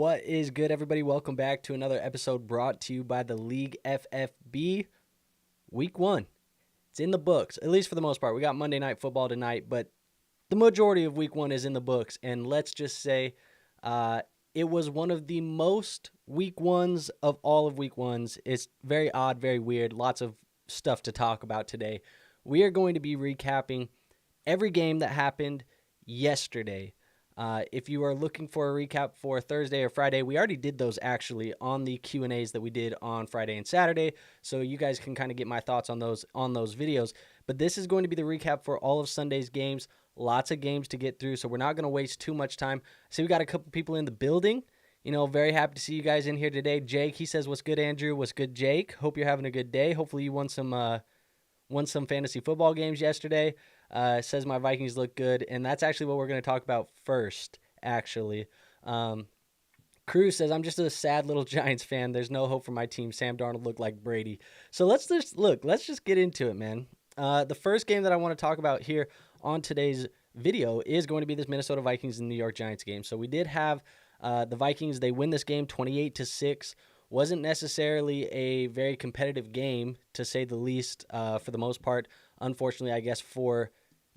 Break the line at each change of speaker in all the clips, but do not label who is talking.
What is good, everybody? Welcome back to another episode brought to you by the League FFB. Week 1. It's in the books, at least for the most part. We got Monday Night Football tonight, but the majority of Week 1 is in the books. And let's just say it was one of the most Week 1s of all of Week 1s. It's very odd, very weird. Lots of stuff to talk about today. We are going to be recapping every game that happened yesterday. If you are looking for a recap for Thursday or Friday, we already did those actually on the Q&As that we did on Friday and Saturday, so you guys can kind of get my thoughts on those videos. But this is going to be the recap for all of Sunday's games. Lots of games to get through, so we're not going to waste too much time. So we got a couple people in the building. Very happy to see you guys in here today. Jake, he says, "What's good, Andrew? What's good, Jake? Hope you're having a good day. Hopefully you won some fantasy football games yesterday." Says my Vikings look good, and that's actually what we're going to talk about first, actually. Cruz says, "I'm just a sad little Giants fan. There's no hope for my team. Sam Darnold looked like Brady." So let's just get into it, man. The first game that I want to talk about here on today's video is going to be this Minnesota Vikings and New York Giants game. So we did have the Vikings. They win this game 28-6. Wasn't necessarily a very competitive game, to say the least, for the most part. Unfortunately, I guess, for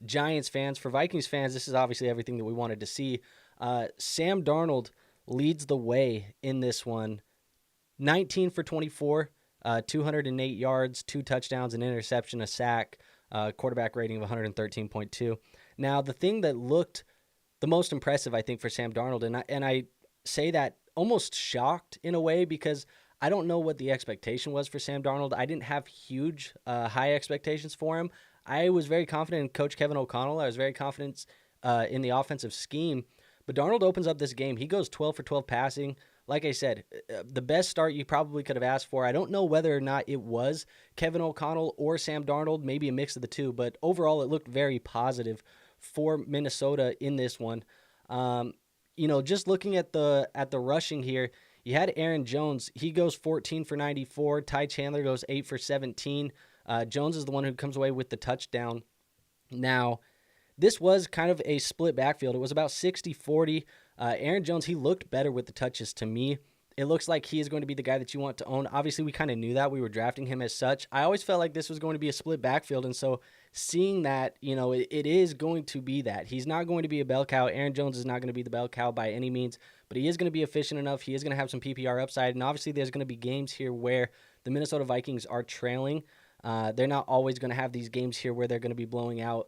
Giants fans. For Vikings fans, this is obviously everything that we wanted to see. Sam Darnold leads the way in this one. 19 for 24, 208 yards, 2 touchdowns, an interception, a sack, quarterback rating of 113.2. Now, the thing that looked the most impressive, I think, for Sam Darnold, and I say that almost shocked in a way, because I don't know what the expectation was for Sam Darnold. I didn't have huge, high expectations for him. I was very confident in Coach Kevin O'Connell. I was very confident in the offensive scheme. But Darnold opens up this game. He goes 12 for 12 passing. Like I said, the best start you probably could have asked for. I don't know whether or not it was Kevin O'Connell or Sam Darnold, maybe a mix of the two. But overall, it looked very positive for Minnesota in this one. Just looking at the rushing here, you had Aaron Jones. He goes 14 for 94. Ty Chandler goes 8 for 17. Jones is the one who comes away with the touchdown. Now, this was kind of a split backfield. It was about 60-40. Aaron Jones, he looked better with the touches to me. It looks like he is going to be the guy that you want to own. Obviously, we kind of knew that. We were drafting him as such. I always felt like this was going to be a split backfield, and so seeing that, it is going to be that. He's not going to be a bell cow. Aaron Jones is not going to be the bell cow by any means, but he is going to be efficient enough. He is going to have some PPR upside, and obviously there's going to be games here where the Minnesota Vikings are trailing. They're not always going to have these games here where they're going to be blowing out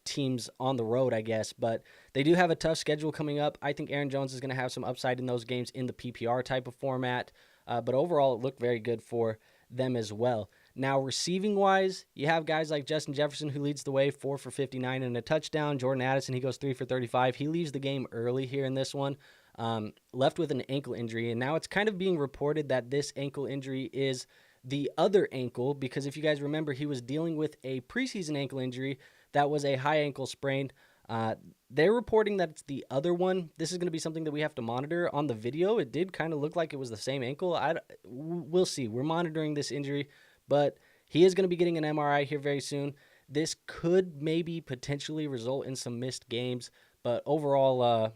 teams on the road, I guess, but they do have a tough schedule coming up. I think Aaron Jones is going to have some upside in those games in the PPR type of format, but overall it looked very good for them as well. Now, receiving-wise, you have guys like Justin Jefferson, who leads the way, 4 for 59 and a touchdown. Jordan Addison, he goes 3 for 35. He leaves the game early here in this one, left with an ankle injury, and now it's kind of being reported that this ankle injury is the other ankle, because if you guys remember, he was dealing with a preseason ankle injury that was a high ankle sprain. They're reporting that it's the other one. This is going to be something that we have to monitor. On the video, it did kind of look like it was the same ankle. We'll see. We're monitoring this injury, but he is going to be getting an MRI here very soon. This could maybe potentially result in some missed games, but overall,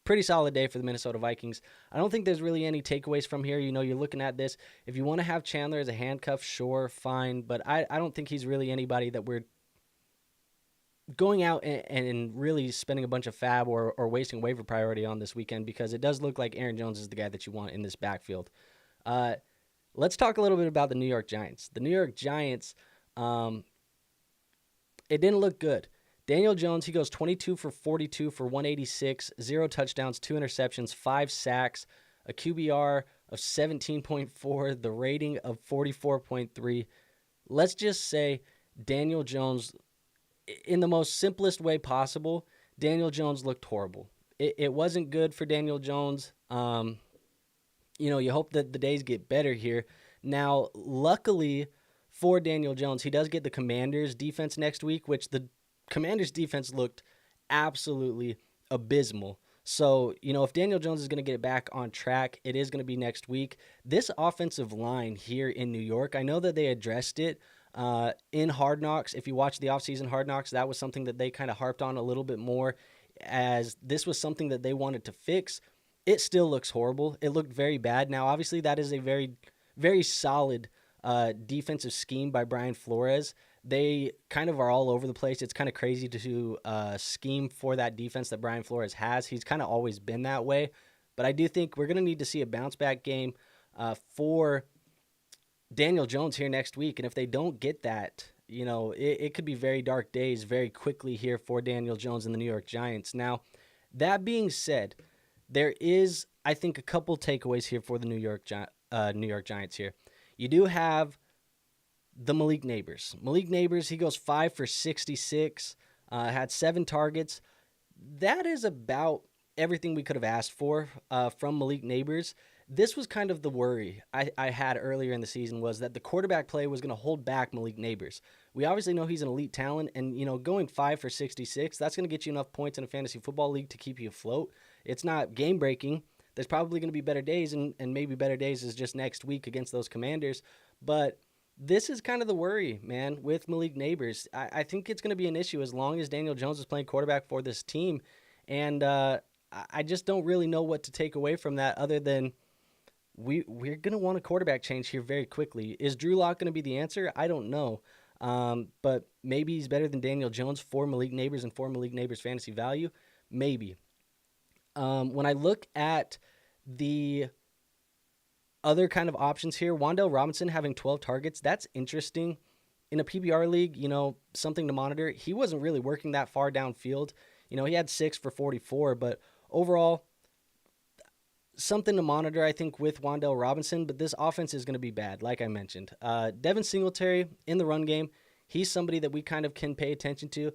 pretty solid day for the Minnesota Vikings. I don't think there's really any takeaways from here. You're looking at this. If you want to have Chandler as a handcuff, sure, fine, but I don't think he's really anybody that we're going out and really spending a bunch of fab or wasting waiver priority on this weekend, because it does look like Aaron Jones is the guy that you want in this backfield. Let's talk a little bit about the New York Giants. The New York Giants, it didn't look good. Daniel Jones, he goes 22 for 42 for 186, 0 touchdowns, 2 interceptions, 5 sacks, a QBR of 17.4, the rating of 44.3. Let's just say Daniel Jones, in the most simplest way possible, Daniel Jones looked horrible. It wasn't good for Daniel Jones. You hope that the days get better here. Now, luckily for Daniel Jones, he does get the Commanders defense next week, which the Commanders defense looked absolutely abysmal. So, if Daniel Jones is going to get it back on track, it is going to be next week. This offensive line here in New York, I know that they addressed it in Hard Knocks. If you watch the offseason Hard Knocks, that was something that they kind of harped on a little bit more, as this was something that they wanted to fix. it still looks horrible. It looked very bad. Now, obviously, that is a very, very solid defensive scheme by Brian Flores. They kind of are all over the place. It's kind of crazy to scheme for that defense that Brian Flores has. He's kind of always been that way. But I do think we're going to need to see a bounce-back game for Daniel Jones here next week. And if they don't get that, it could be very dark days very quickly here for Daniel Jones and the New York Giants. Now, that being said, there is, I think, a couple takeaways here for the New York Giants here. You do have the Malik Neighbors. Malik Neighbors, he goes 5 for 66, had 7 targets. That is about everything we could have asked for from Malik Neighbors. This was kind of the worry I had earlier in the season, was that the quarterback play was going to hold back Malik Neighbors. We obviously know he's an elite talent, and going 5 for 66, that's going to get you enough points in a fantasy football league to keep you afloat. It's not game breaking. There's probably going to be better days, and maybe better days is just next week against those Commanders. But this is kind of the worry, man, with Malik Neighbors. I think it's going to be an issue as long as Daniel Jones is playing quarterback for this team. And I just don't really know what to take away from that other than we're going to want a quarterback change here very quickly. Is Drew Lock going to be the answer? I don't know. But maybe he's better than Daniel Jones for Malik Neighbors and for Malik Neighbors' fantasy value. Maybe. When I look at the other kind of options here, Wan'Dale Robinson having 12 targets, that's interesting. In a PPR league, something to monitor. He wasn't really working that far downfield. He had 6 for 44, but overall, something to monitor, I think, with Wan'Dale Robinson, but this offense is going to be bad, like I mentioned. Devin Singletary in the run game, he's somebody that we kind of can pay attention to.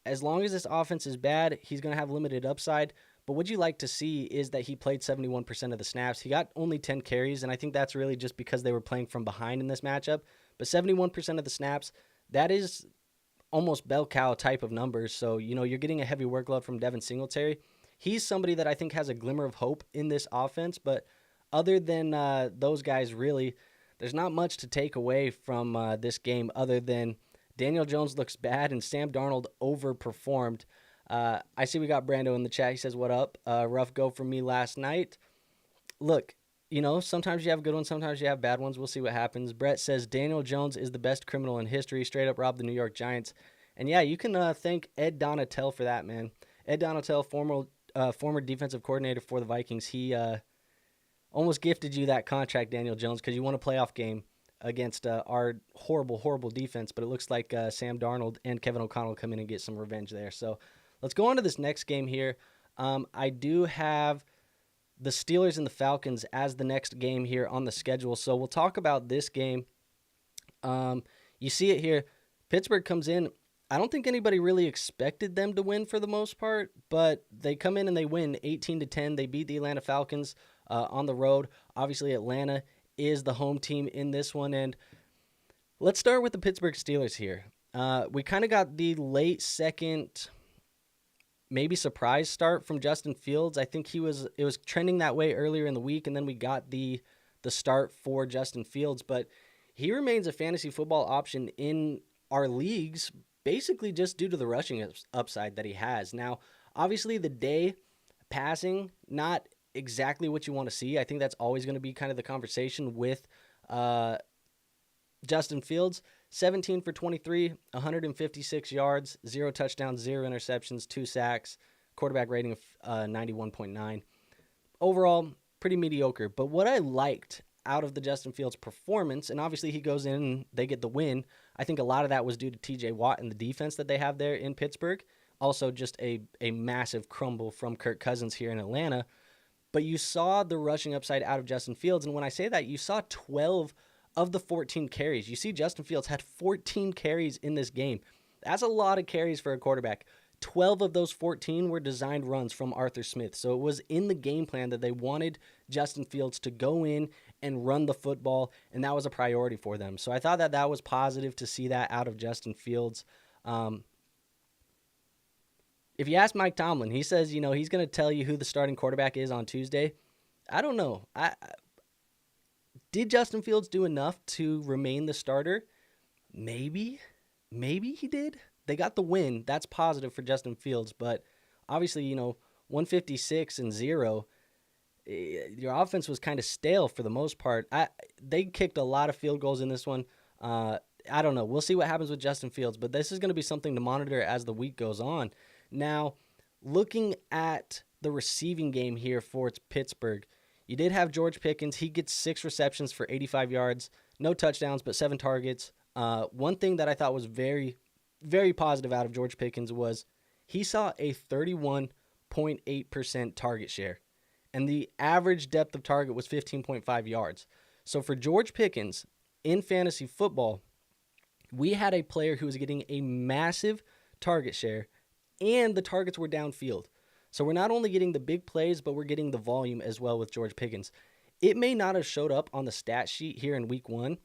As long as this offense is bad, he's going to have limited upside. But what you like to see is that he played 71% of the snaps. He got only 10 carries, and I think that's really just because they were playing from behind in this matchup. But 71% of the snaps, that is almost bell cow type of numbers. So, you're getting a heavy workload from Devin Singletary. He's somebody that I think has a glimmer of hope in this offense. But other than those guys, really, there's not much to take away from this game other than Daniel Jones looks bad and Sam Darnold overperformed. I see we got Brando in the chat. He says, what up? Rough go for me last night. Look, sometimes you have good ones, sometimes you have bad ones. We'll see what happens. Brett says, Daniel Jones is the best criminal in history. Straight up robbed the New York Giants. And yeah, you can thank Ed Donatel for that, man. Ed Donatel, former defensive coordinator for the Vikings. He almost gifted you that contract, Daniel Jones, because you won a playoff game against our horrible, horrible defense. But it looks like Sam Darnold and Kevin O'Connell come in and get some revenge there. So let's go on to this next game here. I do have the Steelers and the Falcons as the next game here on the schedule. So we'll talk about this game. You see it here. Pittsburgh comes in. I don't think anybody really expected them to win for the most part, but they come in and they win 18-10. They beat the Atlanta Falcons on the road. Obviously, Atlanta is the home team in this one. And let's start with the Pittsburgh Steelers here. We kind of got the late second, maybe surprise start from Justin Fields. I think it was trending that way earlier in the week, and then we got the start for Justin Fields. But he remains a fantasy football option in our leagues, basically just due to the rushing upside that he has. Now, obviously, the day passing, not exactly what you want to see. I think that's always going to be kind of the conversation with Justin Fields. 17 for 23, 156 yards, 0 touchdowns, 0 interceptions, 2 sacks, quarterback rating of 91.9. Overall, pretty mediocre. But what I liked out of the Justin Fields performance, and obviously he goes in and they get the win, I think a lot of that was due to TJ Watt and the defense that they have there in Pittsburgh. Also just a massive crumble from Kirk Cousins here in Atlanta. But you saw the rushing upside out of Justin Fields, and when I say that, you saw 12 of the 14 carries. You see Justin Fields had 14 carries in this game. That's a lot of carries for a quarterback. 12 of those 14 were designed runs from Arthur Smith. So it was in the game plan that they wanted Justin Fields to go in and run the football, and that was a priority for them. So I thought that was positive to see that out of Justin Fields. If you ask Mike Tomlin, he says, he's going to tell you who the starting quarterback is on Tuesday. I don't know. Did Justin Fields do enough to remain the starter? Maybe he did. They got the win. That's positive for Justin Fields. But obviously, 156 and 0, Your offense was kind of stale for the most part. They kicked a lot of field goals in this one. I don't know. We'll see what happens with Justin Fields, but this is going to be something to monitor as the week goes on. Now, looking at the receiving game here for Pittsburgh, you did have George Pickens. He gets 6 receptions for 85 yards, no touchdowns, but 7 targets. One thing that I thought was very, very positive out of George Pickens was he saw a 31.8% target share, and the average depth of target was 15.5 yards. So for George Pickens in fantasy football, we had a player who was getting a massive target share, and the targets were downfield. So we're not only getting the big plays, but we're getting the volume as well with George Pickens. It may not have showed up on the stat sheet here in week 1.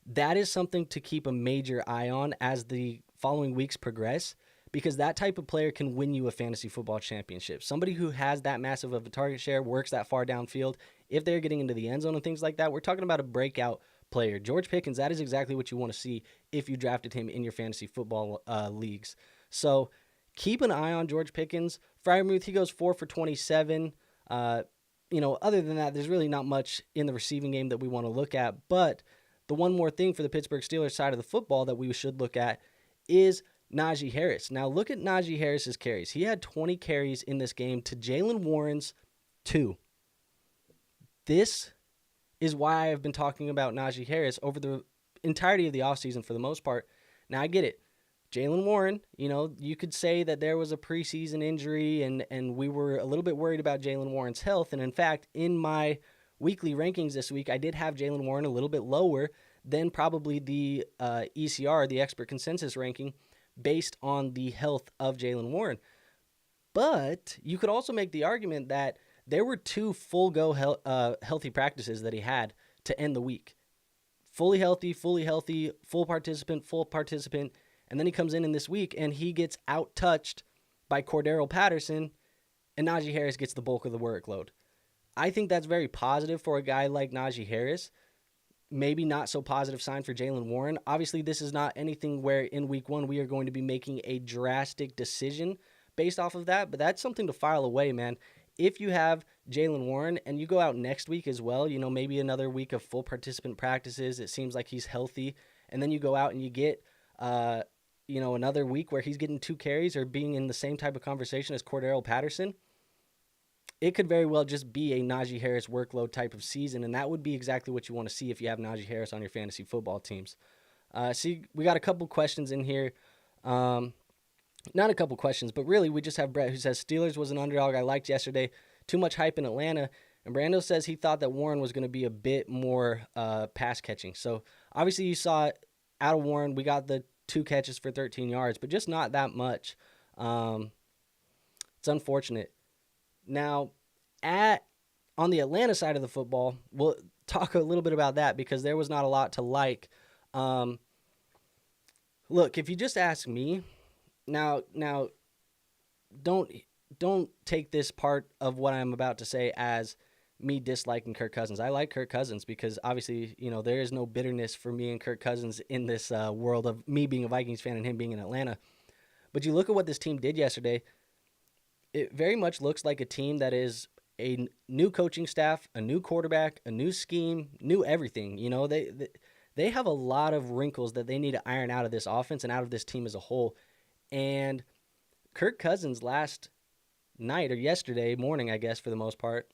That is something to keep a major eye on as the following weeks progress, because that type of player can win you a fantasy football championship. Somebody who has that massive of a target share, works that far downfield, if they're getting into the end zone and things like that, we're talking about a breakout player. George Pickens, that is exactly what you want to see if you drafted him in your fantasy football leagues. So keep an eye on George Pickens. Freiermuth, he goes 4 for 27. Other than that, there's really not much in the receiving game that we want to look at. But the one more thing for the Pittsburgh Steelers side of the football that we should look at is Najee Harris. Now look at Najee Harris's carries. He had 20 carries in this game to Jaylen Warren's 2. This is why I've been talking about Najee Harris over the entirety of the offseason for the most part. Now I get it. Jaylen Warren, you could say that there was a preseason injury and we were a little bit worried about Jaylen Warren's health. And in fact, in my weekly rankings this week, I did have Jaylen Warren a little bit lower than probably the ECR, the expert consensus ranking, based on the health of Jaylen Warren. But you could also make the argument that there were 2 full-go healthy practices that he had to end the week. Fully healthy, full participant, and then he comes in this week and he gets out-touched by Cordarrelle Patterson, and Najee Harris gets the bulk of the workload. I think that's very positive for a guy like Najee Harris. Maybe not so positive sign for Jaylen Warren. Obviously, this is not anything where in week 1 we are going to be making a drastic decision based off of that, but that's something to file away, man. If you have Jaylen Warren and you go out next week as well, maybe another week of full participant practices, it seems like he's healthy, and then you go out and you get another week where he's getting 2 carries or being in the same type of conversation as Cordarrelle Patterson, it could very well just be a Najee Harris workload type of season, and that would be exactly what you want to see if you have Najee Harris on your fantasy football teams. See, we got a couple questions in here. Not a couple questions, but really we just have Brett who says, Steelers was an underdog I liked yesterday. Too much hype in Atlanta. And Brando says he thought that Warren was going to be a bit more pass catching. So obviously you saw it out of Warren. We got the 2 catches for 13 yards, but just not that much. It's unfortunate. Now, on the Atlanta side of the football, we'll talk a little bit about that because there was not a lot to like. Look, if you just ask me, now don't take this part of what I'm about to say as me disliking Kirk Cousins. I like Kirk Cousins because obviously, there is no bitterness for me and Kirk Cousins in this world of me being a Vikings fan and him being in Atlanta. But you look at what this team did yesterday, it very much looks like a team that is a new coaching staff, a new quarterback, a new scheme, new everything. They have a lot of wrinkles that they need to iron out of this offense and out of this team as a whole. And Kirk Cousins last night or yesterday morning, I guess for the most part,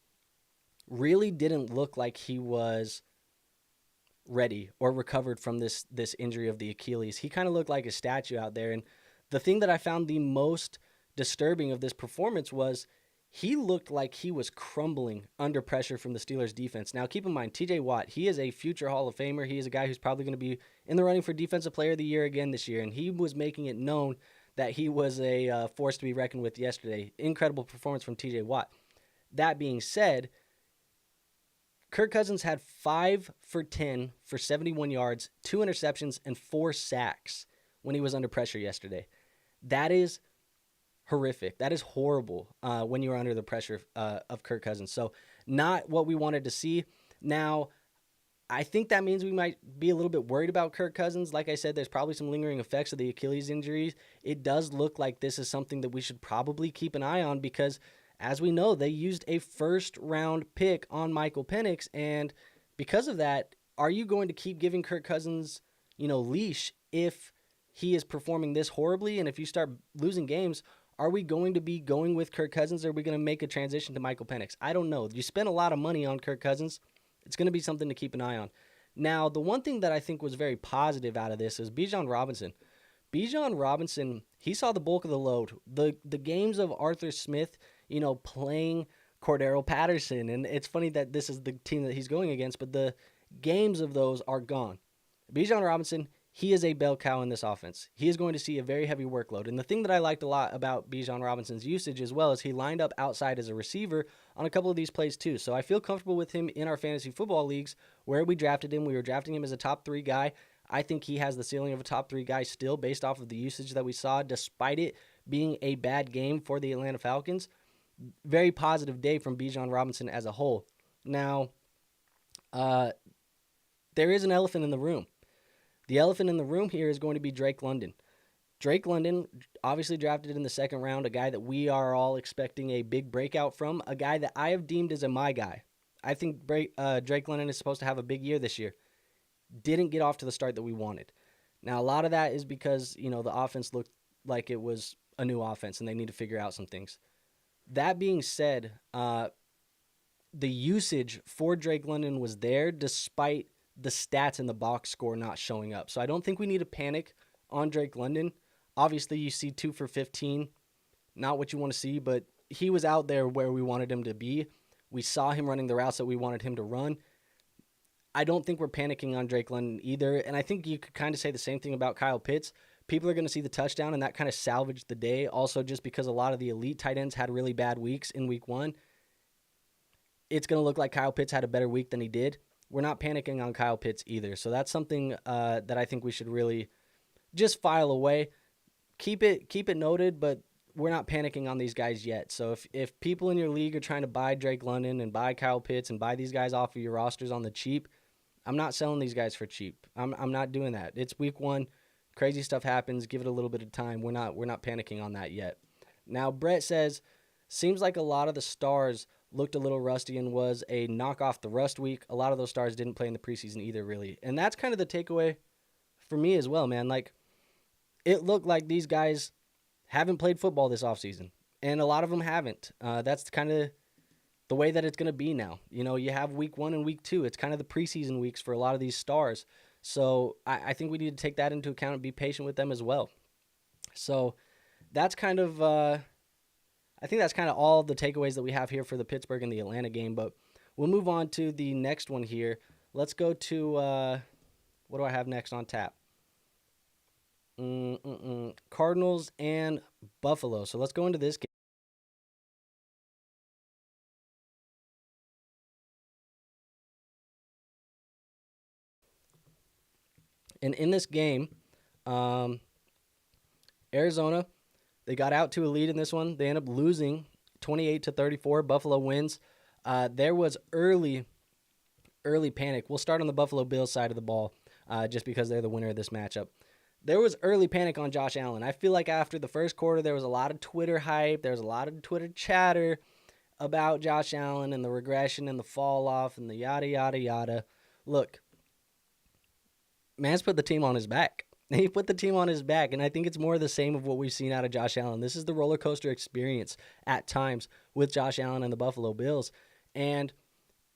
really didn't look like he was ready or recovered from this injury of the Achilles. He kind of looked like a statue out there. And the thing that I found the most disturbing of this performance was he looked like he was crumbling under pressure from the Steelers defense. Now, keep in mind, TJ Watt, he is a future Hall of Famer. He is a guy who's probably going to be in the running for Defensive Player of the Year again this year, and he was making it known that he was a force to be reckoned with yesterday. Incredible performance from TJ Watt. That being said, Kirk Cousins had 5 for 10 for 71 yards, 2 interceptions, and 4 sacks when he was under pressure yesterday. That is horrific. That is horrible when you're under the pressure of Kirk Cousins. So not what we wanted to see. Now, I think that means we might be a little bit worried about Kirk Cousins. Like I said, there's probably some lingering effects of the Achilles injuries. It does look like this is something that we should probably keep an eye on because as we know, they used a first-round pick on Michael Penix, and because of that, are you going to keep giving Kirk Cousins, leash if he is performing this horribly? And if you start losing games, are we going to be going with Kirk Cousins, or are we going to make a transition to Michael Penix? I don't know. You spent a lot of money on Kirk Cousins. It's going to be something to keep an eye on. Now, the one thing that I think was very positive out of this is Bijan Robinson. Bijan Robinson, he saw the bulk of the load. The games of Arthur Smith, playing Cordero Patterson, and it's funny that this is the team that he's going against, but the games of those are gone. Bijan Robinson, he is a bell cow in this offense. He is going to see a very heavy workload. And the thing that I liked a lot about Bijan Robinson's usage as well is he lined up outside as a receiver on a couple of these plays too. So I feel comfortable with him in our fantasy football leagues where we drafted him. We were drafting him as a top 3 guy. I think he has the ceiling of a top 3 guy still based off of the usage that we saw, despite it being a bad game for the Atlanta Falcons. Very positive day from Bijan Robinson as a whole. Now, there is an elephant in the room. The elephant in the room here is going to be Drake London. Drake London, obviously drafted in the second round, a guy that we are all expecting a big breakout from, a guy that I have deemed as a my guy. I think Drake London is supposed to have a big year this year. Didn't get off to the start that we wanted. Now, a lot of that is because, the offense looked like it was a new offense and they need to figure out some things. That being said, the usage for Drake London was there despite the stats in the box score not showing up. So I don't think we need to panic on Drake London. Obviously, you see 2 for 15, not what you want to see, but he was out there where we wanted him to be. We saw him running the routes that we wanted him to run. I don't think we're panicking on Drake London either, and I think you could kind of say the same thing about Kyle Pitts. People are going to see the touchdown, and that kind of salvaged the day. Also, just because a lot of the elite tight ends had really bad weeks in week 1, it's going to look like Kyle Pitts had a better week than he did. We're not panicking on Kyle Pitts either. So that's something that I think we should really just file away. Keep it noted, but we're not panicking on these guys yet. So if people in your league are trying to buy Drake London and buy Kyle Pitts and buy these guys off of your rosters on the cheap, I'm not selling these guys for cheap. I'm not doing that. It's week 1. Crazy stuff happens. Give it a little bit of time. We're not panicking on that yet. Now, Brett says, seems like a lot of the stars looked a little rusty and was a knock off the rust week. A lot of those stars didn't play in the preseason either, really. And that's kind of the takeaway for me as well, man. Like, it looked like these guys haven't played football this offseason, and a lot of them haven't. That's kind of the way that it's going to be now. You have week 1 and week 2. It's kind of the preseason weeks for a lot of these stars. So I think we need to take that into account and be patient with them as well. So that's kind of I think that's kind of all the takeaways that we have here for the Pittsburgh and the Atlanta game. But we'll move on to the next one here. Let's go to what do I have next on tap? Cardinals and Buffalo. So let's go into this game. And in this game, Arizona, they got out to a lead in this one. They end up losing 28-34. Buffalo wins. There was early panic. We'll start on the Buffalo Bills side of the ball just because they're the winner of this matchup. There was early panic on Josh Allen. I feel like after the first quarter, there was a lot of Twitter hype. There was a lot of Twitter chatter about Josh Allen and the regression and the fall off and the yada, yada, yada. Look, man's put the team on his back. He put the team on his back, and I think it's more of the same of what we've seen out of Josh Allen. This is the roller coaster experience at times with Josh Allen and the Buffalo Bills. And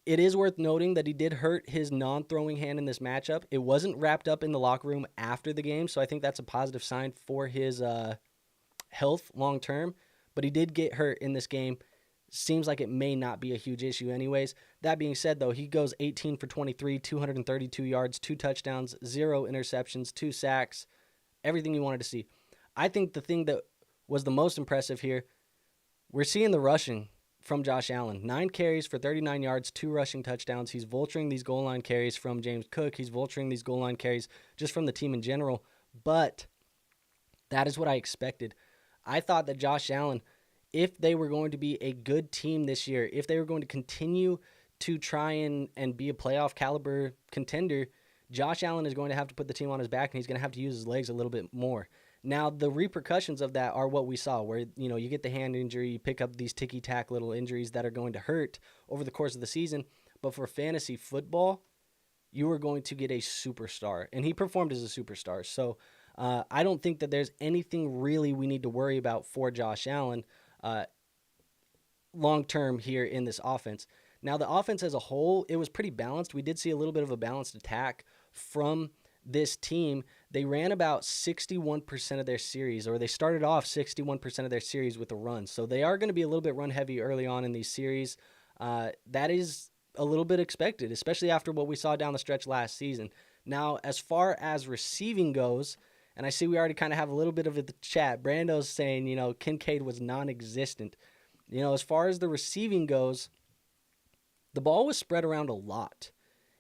it is worth noting that he did hurt his non-throwing hand in this matchup. It wasn't wrapped up in the locker room after the game, so I think that's a positive sign for his health long-term. But he did get hurt in this game. Seems like it may not be a huge issue anyways. That being said, though, he goes 18 for 23, 232 yards, 2 touchdowns, 0 interceptions, 2 sacks, everything you wanted to see. I think the thing that was the most impressive here, we're seeing the rushing from Josh Allen. 9 carries for 39 yards, 2 rushing touchdowns. He's vulturing these goal line carries from James Cook. He's vulturing these goal line carries just from the team in general. But that is what I expected. I thought that Josh Allen, if they were going to be a good team this year, if they were going to continue to try and be a playoff caliber contender, Josh Allen is going to have to put the team on his back, and he's going to have to use his legs a little bit more. Now, the repercussions of that are what we saw, where, you get the hand injury, you pick up these ticky-tack little injuries that are going to hurt over the course of the season. But for fantasy football, you are going to get a superstar. And he performed as a superstar. So I don't think that there's anything really we need to worry about for Josh Allen long-term here in this offense. Now, the offense as a whole, it was pretty balanced. We did see a little bit of a balanced attack from this team. They ran about 61% of their series, or they started off 61% of their series with a run. So they are going to be a little bit run heavy early on in these series. That is a little bit expected, especially after what we saw down the stretch last season. Now, as far as receiving goes, and I see we already kind of have a little bit of the chat. Brando's saying, Kincaid was non-existent. As far as the receiving goes, the ball was spread around a lot.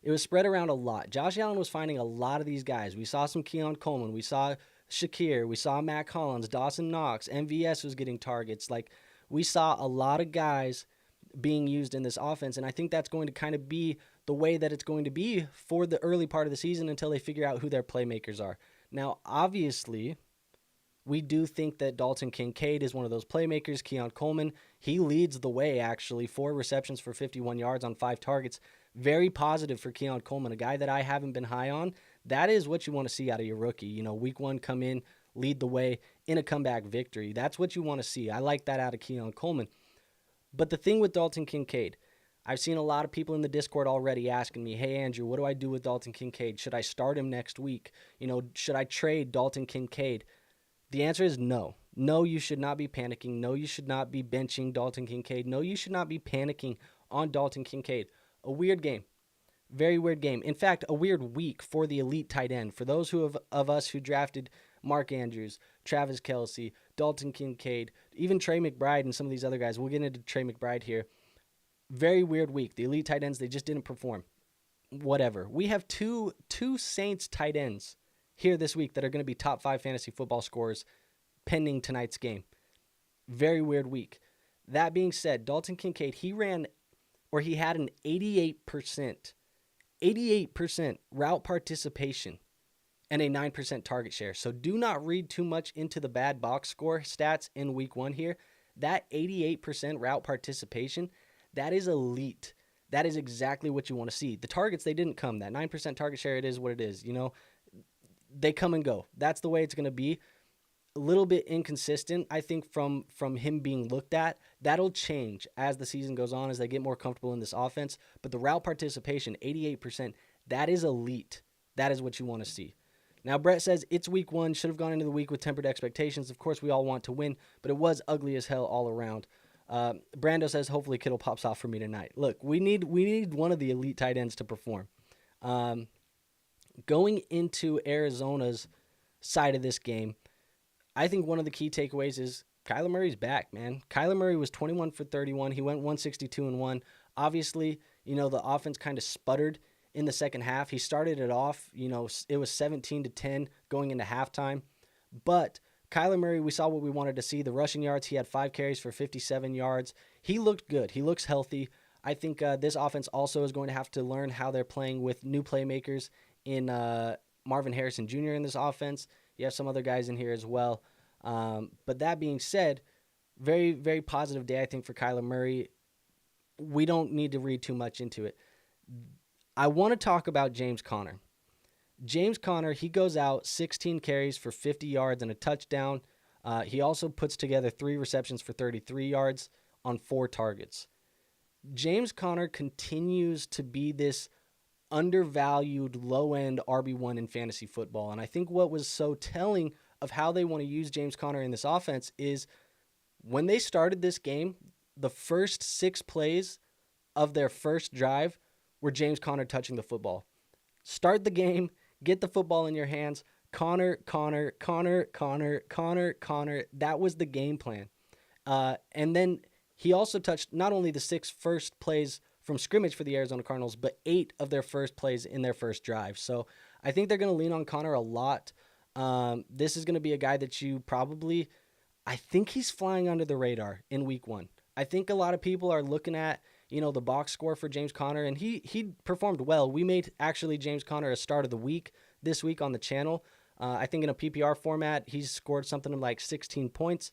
It was spread around a lot. Josh Allen was finding a lot of these guys. We saw some Keon Coleman. We saw Shakir. We saw Matt Collins, Dawson Knox. MVS was getting targets. We saw a lot of guys being used in this offense, and I think that's going to kind of be the way that it's going to be for the early part of the season until they figure out who their playmakers are. Now, obviously, we do think that Dalton Kincaid is one of those playmakers. Keon Coleman, he leads the way, actually. 4 receptions for 51 yards on 5 targets. Very positive for Keon Coleman, a guy that I haven't been high on. That is what you want to see out of your rookie. Week 1, come in, lead the way in a comeback victory. That's what you want to see. I like that out of Keon Coleman. But the thing with Dalton Kincaid, I've seen a lot of people in the Discord already asking me, hey, Andrew, what do I do with Dalton Kincaid? Should I start him next week? Should I trade Dalton Kincaid? The answer is no. No, you should not be panicking. No, you should not be benching Dalton Kincaid. No, you should not be panicking on Dalton Kincaid. A weird game. Very weird game. In fact, a weird week for the elite tight end. For those of us who drafted Mark Andrews, Travis Kelce, Dalton Kincaid, even Trey McBride and some of these other guys. We'll get into Trey McBride here. Very weird week. The elite tight ends, they just didn't perform. Whatever. We have two Saints tight ends here this week that are going to be top 5 fantasy football scorers pending tonight's game. Very weird week. That being said, Dalton Kincaid, he had an 88% route participation and a 9% target share. So do not read too much into the bad box score stats in week 1 here. That 88% route participation, that is elite. That is exactly what you want to see. The targets, they didn't come. That 9% target share, it is what it is. They come and go. That's the way it's going to be. A little bit inconsistent, I think, from him being looked at. That'll change as the season goes on, as they get more comfortable in this offense. But the route participation, 88%, that is elite. That is what you want to see. Now, Brett says, it's week 1, should have gone into the week with tempered expectations. Of course, we all want to win, but it was ugly as hell all around. Brando says, hopefully Kittle pops off for me tonight. Look, we need one of the elite tight ends to perform. Going into Arizona's side of this game, I think one of the key takeaways is Kyler Murray's back, man. Kyler Murray was 21 for 31. He went 162-1. Obviously, the offense kind of sputtered in the second half. He started it off, it was 17-10 going into halftime. But Kyler Murray, we saw what we wanted to see. The rushing yards, he had 5 carries for 57 yards. He looked good. He looks healthy. I think this offense also is going to have to learn how they're playing with new playmakers in Marvin Harrison Jr. in this offense. You have some other guys in here as well. But that being said, very, very positive day, I think, for Kyler Murray. We don't need to read too much into it. I want to talk about James Conner. James Conner, he goes out 16 carries for 50 yards and a touchdown. He also puts together 3 receptions for 33 yards on 4 targets. James Conner continues to be this undervalued low-end RB1 in fantasy football. And I think what was so telling of how they want to use James Conner in this offense is when they started this game, the first 6 plays of their first drive were James Conner touching the football. Start the game, get the football in your hands. Conner. That was the game plan. And then he also touched not only the 6 first plays from scrimmage for the Arizona Cardinals, but 8 of their first plays in their first drive. So I think they're going to lean on Conner a lot. This is going to be a guy that I think he's flying under the radar in week 1. I think a lot of people are looking at, the box score for James Conner, and he performed well. We made actually James Conner a start of the week this week on the channel. I think in a PPR format, he's scored something like 16 points.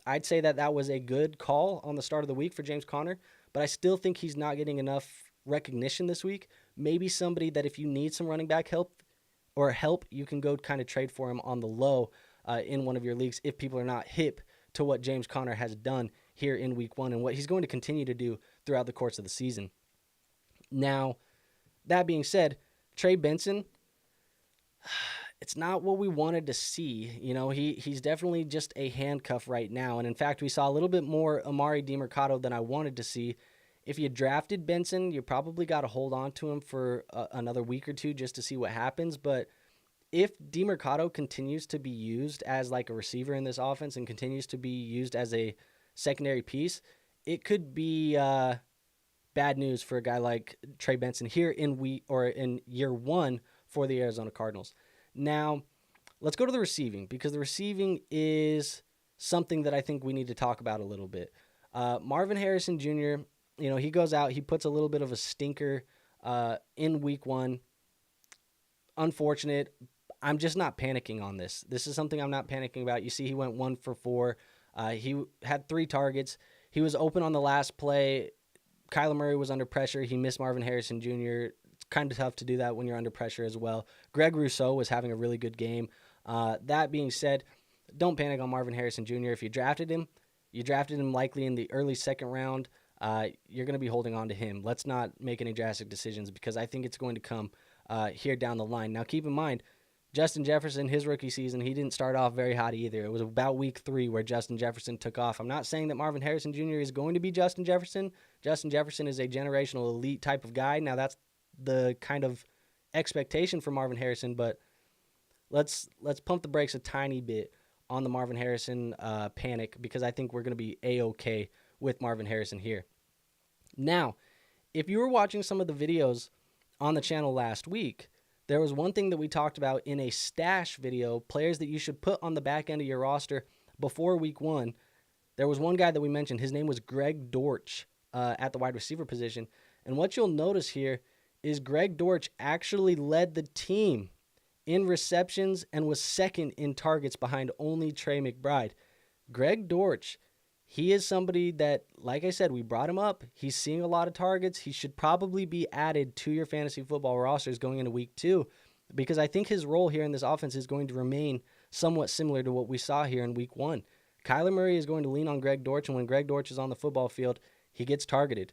I'd say that was a good call on the start of the week for James Conner, but I still think he's not getting enough recognition this week. Maybe somebody that if you need some running back help, you can go kind of trade for him on the low in one of your leagues if people are not hip to what James Conner has done here in week 1 and what he's going to continue to do throughout the course of the season. Now, that being said, Trey Benson, it's not what we wanted to see. You know, he's definitely just a handcuff right now. And in fact, we saw a little bit more Amari DiMercato than I wanted to see. If you drafted Benson, you probably got to hold on to him for another week or two just to see what happens. But if DiMercato continues to be used as like a receiver in this offense and continues to be used as a secondary piece, it could be bad news for a guy like Trey Benson here in year 1 for the Arizona Cardinals. Now, let's go to the receiving, because the receiving is something that I think we need to talk about a little bit. Marvin Harrison Jr., you know, he goes out, he puts a little bit of a stinker in week 1. Unfortunate. I'm just not panicking on this. This is something I'm not panicking about. You see, he went 1 for 4. He had 3 targets. He was open on the last play. Kyler Murray was under pressure. He missed Marvin Harrison Jr. It's kind of tough to do that when you're under pressure as well. Greg Rousseau was having a really good game. That being said, don't panic on Marvin Harrison Jr. If you drafted him likely in the early second round. You're going to be holding on to him. Let's not make any drastic decisions because I think it's going to come here down the line. Now, keep in mind, Justin Jefferson, his rookie season, he didn't start off very hot either. It was about week 3 where Justin Jefferson took off. I'm not saying that Marvin Harrison Jr. is going to be Justin Jefferson. Justin Jefferson is a generational elite type of guy. Now, that's the kind of expectation for Marvin Harrison, but let's pump the brakes a tiny bit on the Marvin Harrison panic because I think we're going to be A-okay with Marvin Harrison here. Now, if you were watching some of the videos on the channel last week, there was one thing that we talked about in a stash video, players that you should put on the back end of your roster before week 1. There was one guy that we mentioned. His name was Greg Dortch at the wide receiver position. And what you'll notice here is Greg Dortch actually led the team in receptions and was second in targets behind only Trey McBride. Greg Dortch, he is somebody that, like I said, we brought him up. He's seeing a lot of targets. He should probably be added to your fantasy football rosters going into week 2 because I think his role here in this offense is going to remain somewhat similar to what we saw here in week 1. Kyler Murray is going to lean on Greg Dortch, and when Greg Dortch is on the football field, he gets targeted.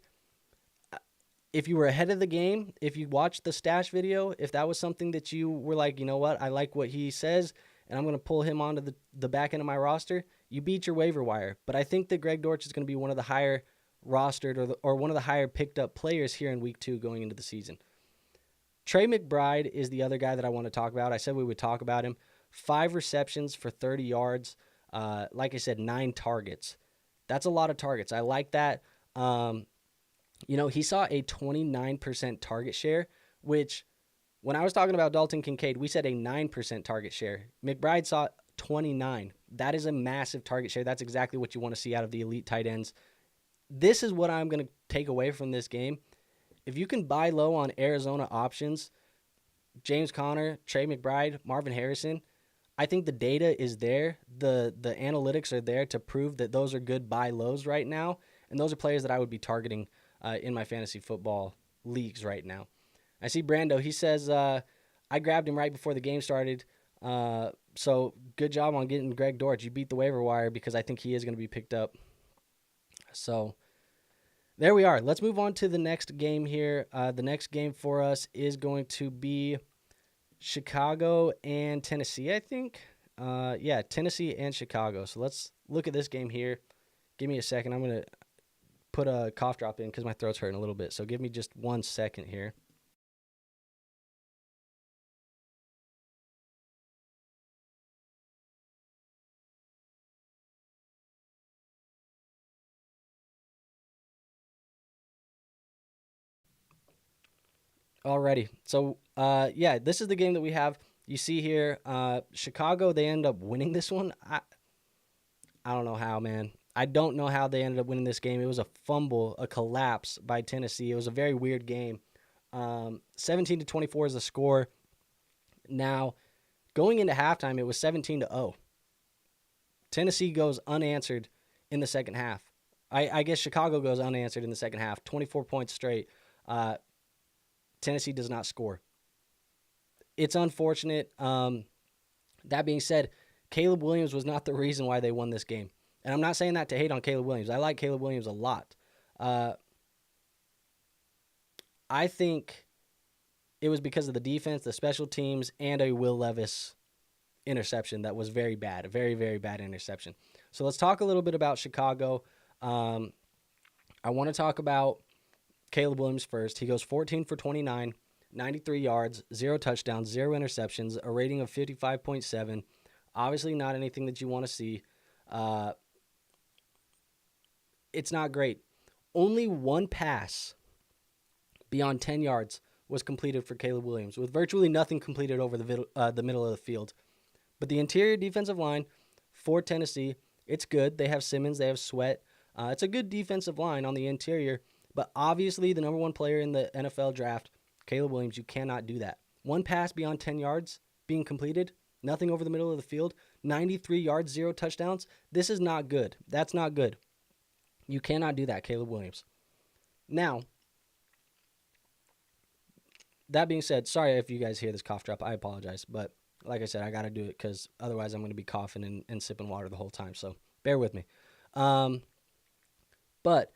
If you were ahead of the game, if you watched the stash video, if that was something that you were like, you know what, I like what he says, and I'm going to pull him onto the back end of my roster, you beat your waiver wire. But I think that Greg Dortch is going to be one of the higher rostered or one of the higher picked up players here in week 2 going into the season. Trey McBride is the other guy that I want to talk about. I said we would talk about him. 5 receptions for 30 yards. Like I said, 9 targets. That's a lot of targets. I like that. You know, he saw a 29% target share, which when I was talking about Dalton Kincaid, we said a 9% target share. McBride saw 29. That is a massive target share. That's exactly what you want to see out of the elite tight ends. This is what I'm going to take away from this game. If you can buy low on Arizona options, James Conner, Trey McBride, Marvin Harrison, I think the data is there. The analytics are there to prove that those are good buy lows right now. And those are players that I would be targeting in my fantasy football leagues right now. I see Brando. He says, I grabbed him right before the game started. So good job on getting Greg Dortch. You beat the waiver wire because I think he is going to be picked up. So there we are. Let's move on to the next game here. The next game for us is going to be Chicago and Tennessee, I think. Yeah, Tennessee and Chicago. So let's look at this game here. Give me a second. I'm going to put a cough drop in because my throat's hurting a little bit. So give me just 1 second here. Alrighty. So, yeah, this is the game that we have. You see here, Chicago, they end up winning this one. I don't know how, man. I don't know how they ended up winning this game. It was a fumble, a collapse by Tennessee. It was a very weird game. 17-24 is the score. Now, Going into halftime, it was 17-0. Tennessee goes unanswered in the second half. I guess Chicago goes unanswered in the second half, 24 points straight. Tennessee does not score. It's unfortunate. That being said, Caleb Williams was not the reason why they won this game. And I'm not saying that to hate on Caleb Williams. I like Caleb Williams a lot. I think it was because of the defense, the special teams, and a Will Levis interception that was very bad, a very, very bad interception. So let's talk a little bit about Chicago. I want to talk about Caleb Williams first. He goes 14 for 29, 93 yards, 0 touchdowns, 0 interceptions, a rating of 55.7. Obviously not anything that you want to see. It's not great. Only one pass beyond 10 yards was completed for Caleb Williams, with virtually nothing completed over the middle of the field. But the interior defensive line for Tennessee, it's good. They have Simmons, they have Sweat. It's a good defensive line on the interior, but obviously the number one player in the NFL draft, Caleb Williams, you cannot do that. One pass beyond 10 yards being completed, nothing over the middle of the field, 93 yards, 0 touchdowns. This is not good. That's not good. You cannot do that, Caleb Williams. Now, that being said, sorry if you guys hear this cough drop. I apologize, but like I said, I got to do it because otherwise I'm going to be coughing and sipping water the whole time, so bear with me. But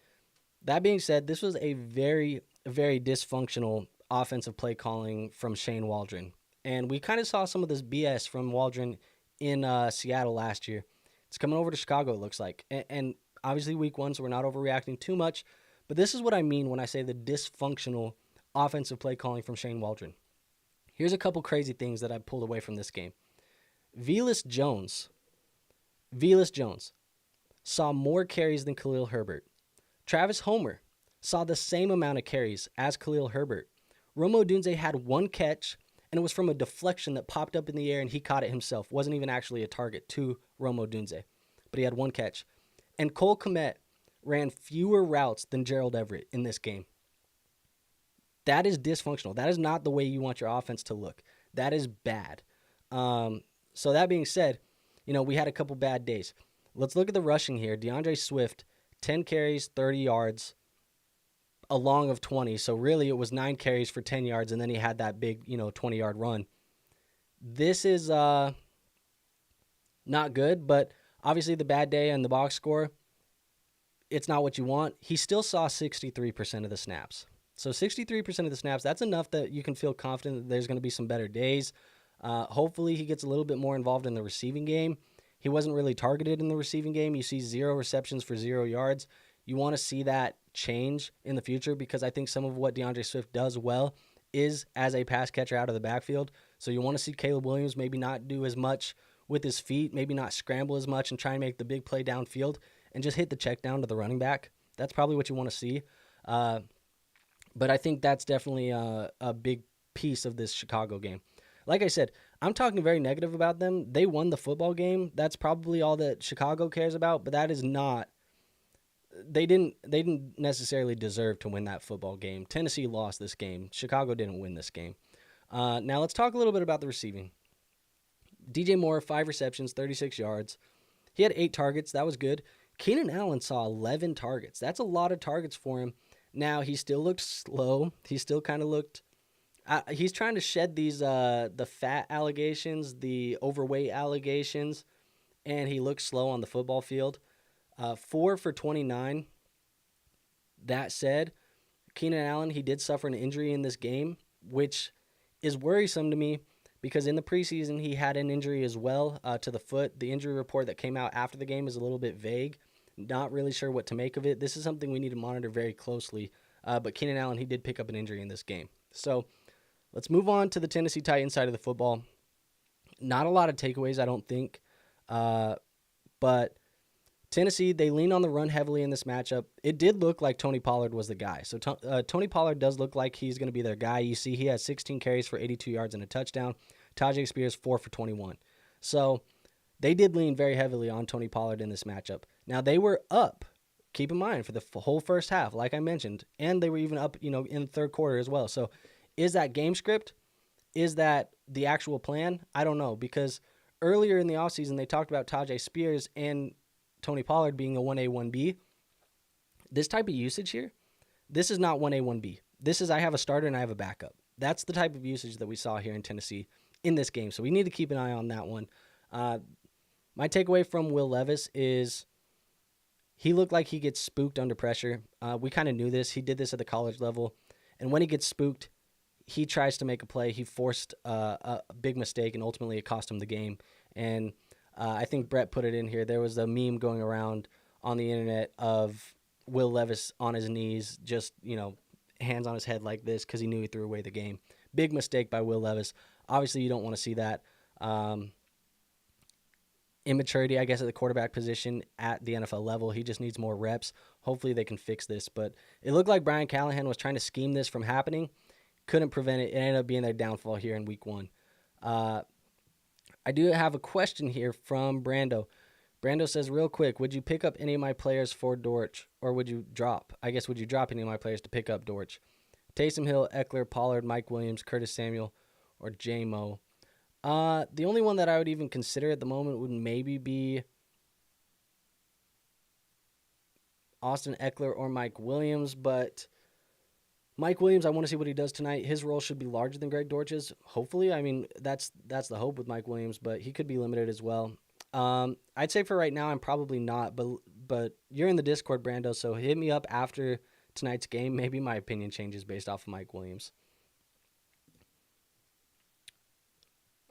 that being said, this was a very, very dysfunctional offensive play calling from Shane Waldron. And we kind of saw some of this BS from Waldron in Seattle last year. It's coming over to Chicago, it looks like. And obviously week 1, so we're not overreacting too much. But this is what I mean when I say the dysfunctional offensive play calling from Shane Waldron. Here's a couple crazy things that I pulled away from this game. Velus Jones saw more carries than Khalil Herbert. Travis Homer saw the same amount of carries as Khalil Herbert. Rome Odunze had 1 catch, and it was from a deflection that popped up in the air, and he caught it himself. Wasn't even actually a target to Rome Odunze, but he had 1 catch. And Cole Kmet ran fewer routes than Gerald Everett in this game. That is dysfunctional. That is not the way you want your offense to look. That is bad. So that being said, we had a couple bad days. Let's look at the rushing here. DeAndre Swift, 10 carries, 30 yards, a long of 20. So really it was 9 carries for 10 yards, and then he had that big, 20-yard run. This is not good, but obviously the bad day and the box score, it's not what you want. He still saw 63% of the snaps. So 63% of the snaps, that's enough that you can feel confident that there's going to be some better days. Hopefully he gets a little bit more involved in the receiving game. He wasn't really targeted in the receiving game. You see 0 receptions for 0 yards. You want to see that change in the future because I think some of what DeAndre Swift does well is as a pass catcher out of the backfield. So you want to see Caleb Williams maybe not do as much with his feet, maybe not scramble as much and try and make the big play downfield and just hit the check down to the running back. That's probably what you want to see. But I think that's definitely a big piece of this Chicago game. Like I said, I'm talking very negative about them. They won the football game. That's probably all that Chicago cares about, but that is not. They didn't necessarily deserve to win that football game. Tennessee lost this game. Chicago didn't win this game. Now let's talk a little bit about the receiving. DJ Moore, 5 receptions, 36 yards. He had 8 targets. That was good. Keenan Allen saw 11 targets. That's a lot of targets for him. Now, he still looked slow. He still kind of looked... he's trying to shed these the fat allegations, the overweight allegations, and he looks slow on the football field. 4 for 29. That said, Keenan Allen, he did suffer an injury in this game, which is worrisome to me because in the preseason he had an injury as well to the foot. The injury report that came out after the game is a little bit vague. Not really sure what to make of it. This is something we need to monitor very closely. But Keenan Allen, he did pick up an injury in this game. So let's move on to the Tennessee Titans side of the football. Not a lot of takeaways, I don't think. But Tennessee, they lean on the run heavily in this matchup. It did look like Tony Pollard was the guy. So Tony Pollard does look like he's going to be their guy. You see he has 16 carries for 82 yards and a touchdown. Tajay Spears, 4 for 21. So they did lean very heavily on Tony Pollard in this matchup. Now, they were up, keep in mind, for the whole first half, like I mentioned, and they were even up, in the third quarter as well. So is that game script? Is that the actual plan? I don't know, because earlier in the offseason, they talked about Tajay Spears and Tony Pollard being a 1A, 1B. This type of usage here, this is not 1A, 1B. This is I have a starter and I have a backup. That's the type of usage that we saw here in Tennessee in this game. So we need to keep an eye on that one. My takeaway from Will Levis is he looked like he gets spooked under pressure. We kind of knew this. He did this at the college level. And when he gets spooked, he tries to make a play. He forced a big mistake, and ultimately it cost him the game. And I think Brett put it in here. There was a meme going around on the internet of Will Levis on his knees, just, hands on his head like this because he knew he threw away the game. Big mistake by Will Levis. Obviously, you don't want to see that. Immaturity, I guess, at the quarterback position at the NFL level. He just needs more reps. Hopefully they can fix this. But it looked like Brian Callahan was trying to scheme this from happening. Couldn't prevent it. It ended up being their downfall here in week 1. I do have a question here from Brando. Brando says, real quick, would you pick up any of my players for Dortch, or would you drop? I guess, would you drop any of my players to pick up Dortch? Taysom Hill, Eckler, Pollard, Mike Williams, Curtis Samuel, or J-Mo? The only one that I would even consider at the moment would maybe be Austin Eckler or Mike Williams, but Mike Williams, I want to see what he does tonight. His role should be larger than Greg Dortch's, hopefully. I mean, that's the hope with Mike Williams, but he could be limited as well. I'd say for right now, I'm probably not, but you're in the Discord, Brando, so hit me up after tonight's game. Maybe my opinion changes based off of Mike Williams.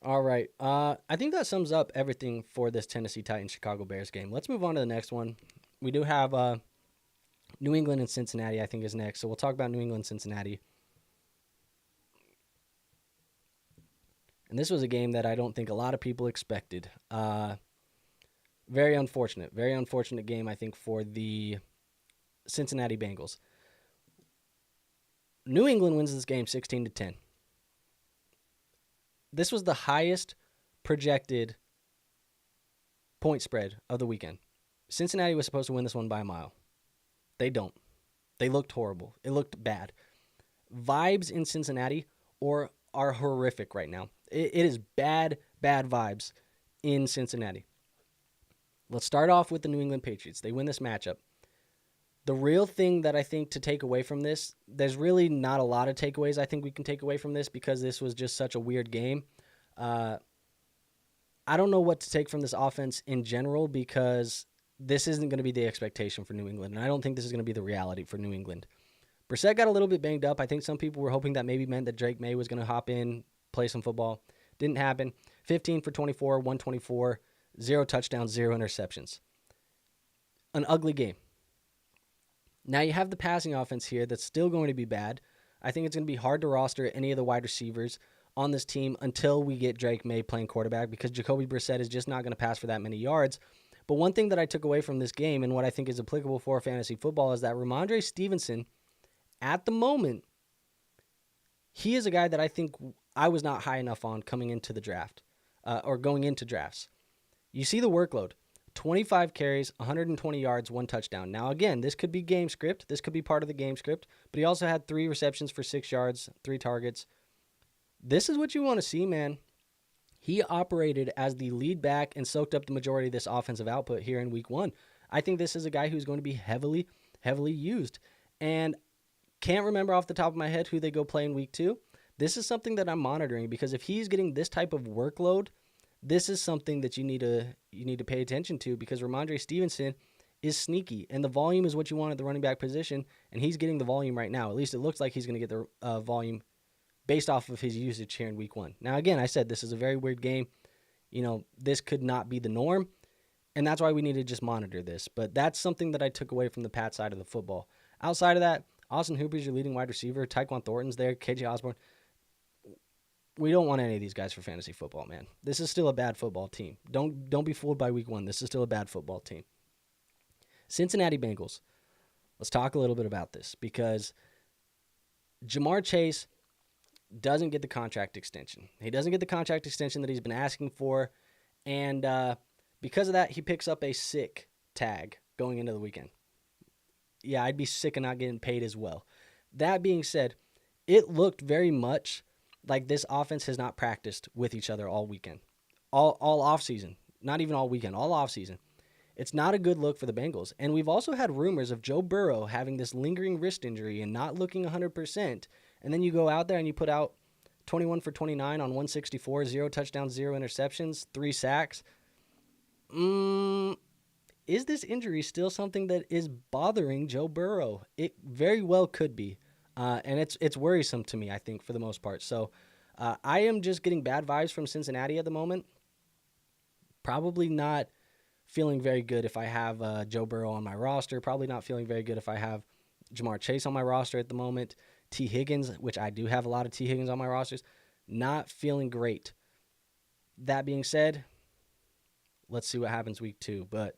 All right. I think that sums up everything for this Tennessee Titans-Chicago Bears game. Let's move on to the next one. We do have New England and Cincinnati, I think, is next. So we'll talk about New England and Cincinnati. And this was a game that I don't think a lot of people expected. Very unfortunate. Very unfortunate game, I think, for the Cincinnati Bengals. New England wins this game 16-10. This was the highest projected point spread of the weekend. Cincinnati was supposed to win this one by a mile. They don't. They looked horrible. It looked bad. Vibes in Cincinnati are horrific right now. It is bad vibes in Cincinnati. Let's start off with the New England Patriots. They win this matchup. The real thing that I think to take away from this, there's really not a lot of takeaways I think we can take away from this because this was just such a weird game. I don't know what to take from this offense in general because this isn't going to be the expectation for New England, and I don't think this is going to be the reality for New England. Brissett got a little bit banged up. I think some people were hoping that maybe meant that Drake May was going to hop in, play some football. Didn't happen. 15 for 24, 124, 0 touchdowns, 0 interceptions. An ugly game. Now you have the passing offense here that's still going to be bad. I think it's going to be hard to roster any of the wide receivers on this team until we get Drake May playing quarterback because Jacoby Brissett is just not going to pass for that many yards. But one thing that I took away from this game and what I think is applicable for fantasy football is that Ramondre Stevenson, at the moment, he is a guy that I think I was not high enough on coming into the draft or going into drafts. You see the workload. 25 carries, 120 yards, 1 touchdown. Now, again, this could be game script. This could be part of the game script. But he also had 3 receptions for 6 yards, 3 targets. This is what you want to see, man. He operated as the lead back and soaked up the majority of this offensive output here in week 1. I think this is a guy who's going to be heavily used. And can't remember off the top of my head who they go play in week 2. This is something that I'm monitoring because if he's getting this type of workload, this is something that you need to pay attention to because Ramondre Stevenson is sneaky, and the volume is what you want at the running back position, and he's getting the volume right now. At least it looks like he's going to get the volume based off of his usage here in week 1. Now, again, I said this is a very weird game. This could not be the norm, and that's why we need to just monitor this. But that's something that I took away from the Pat side of the football. Outside of that, Austin Hooper's your leading wide receiver. Tyquan Thornton's there. KJ Osborne. We don't want any of these guys for fantasy football, man. This is still a bad football team. Don't be fooled by week 1. This is still a bad football team. Cincinnati Bengals. Let's talk a little bit about this because Jamar Chase doesn't get the contract extension. He doesn't get the contract extension that he's been asking for, and because of that, he picks up a sick tag going into the weekend. Yeah, I'd be sick of not getting paid as well. That being said, it looked very much like this offense has not practiced with each other all weekend, all off season, not even all weekend, all off season. It's not a good look for the Bengals. And we've also had rumors of Joe Burrow having this lingering wrist injury and not looking 100%. And then you go out there and you put out 21 for 29 on 164, 0 touchdowns, 0 interceptions, 3 sacks. Is this injury still something that is bothering Joe Burrow? It very well could be. And it's worrisome to me, I think, for the most part. So I am just getting bad vibes from Cincinnati at the moment. Probably not feeling very good if I have Joe Burrow on my roster. Probably not feeling very good if I have Jamar Chase on my roster at the moment. T. Higgins, which I do have a lot of T. Higgins on my rosters, not feeling great. That being said, let's see what happens week 2. But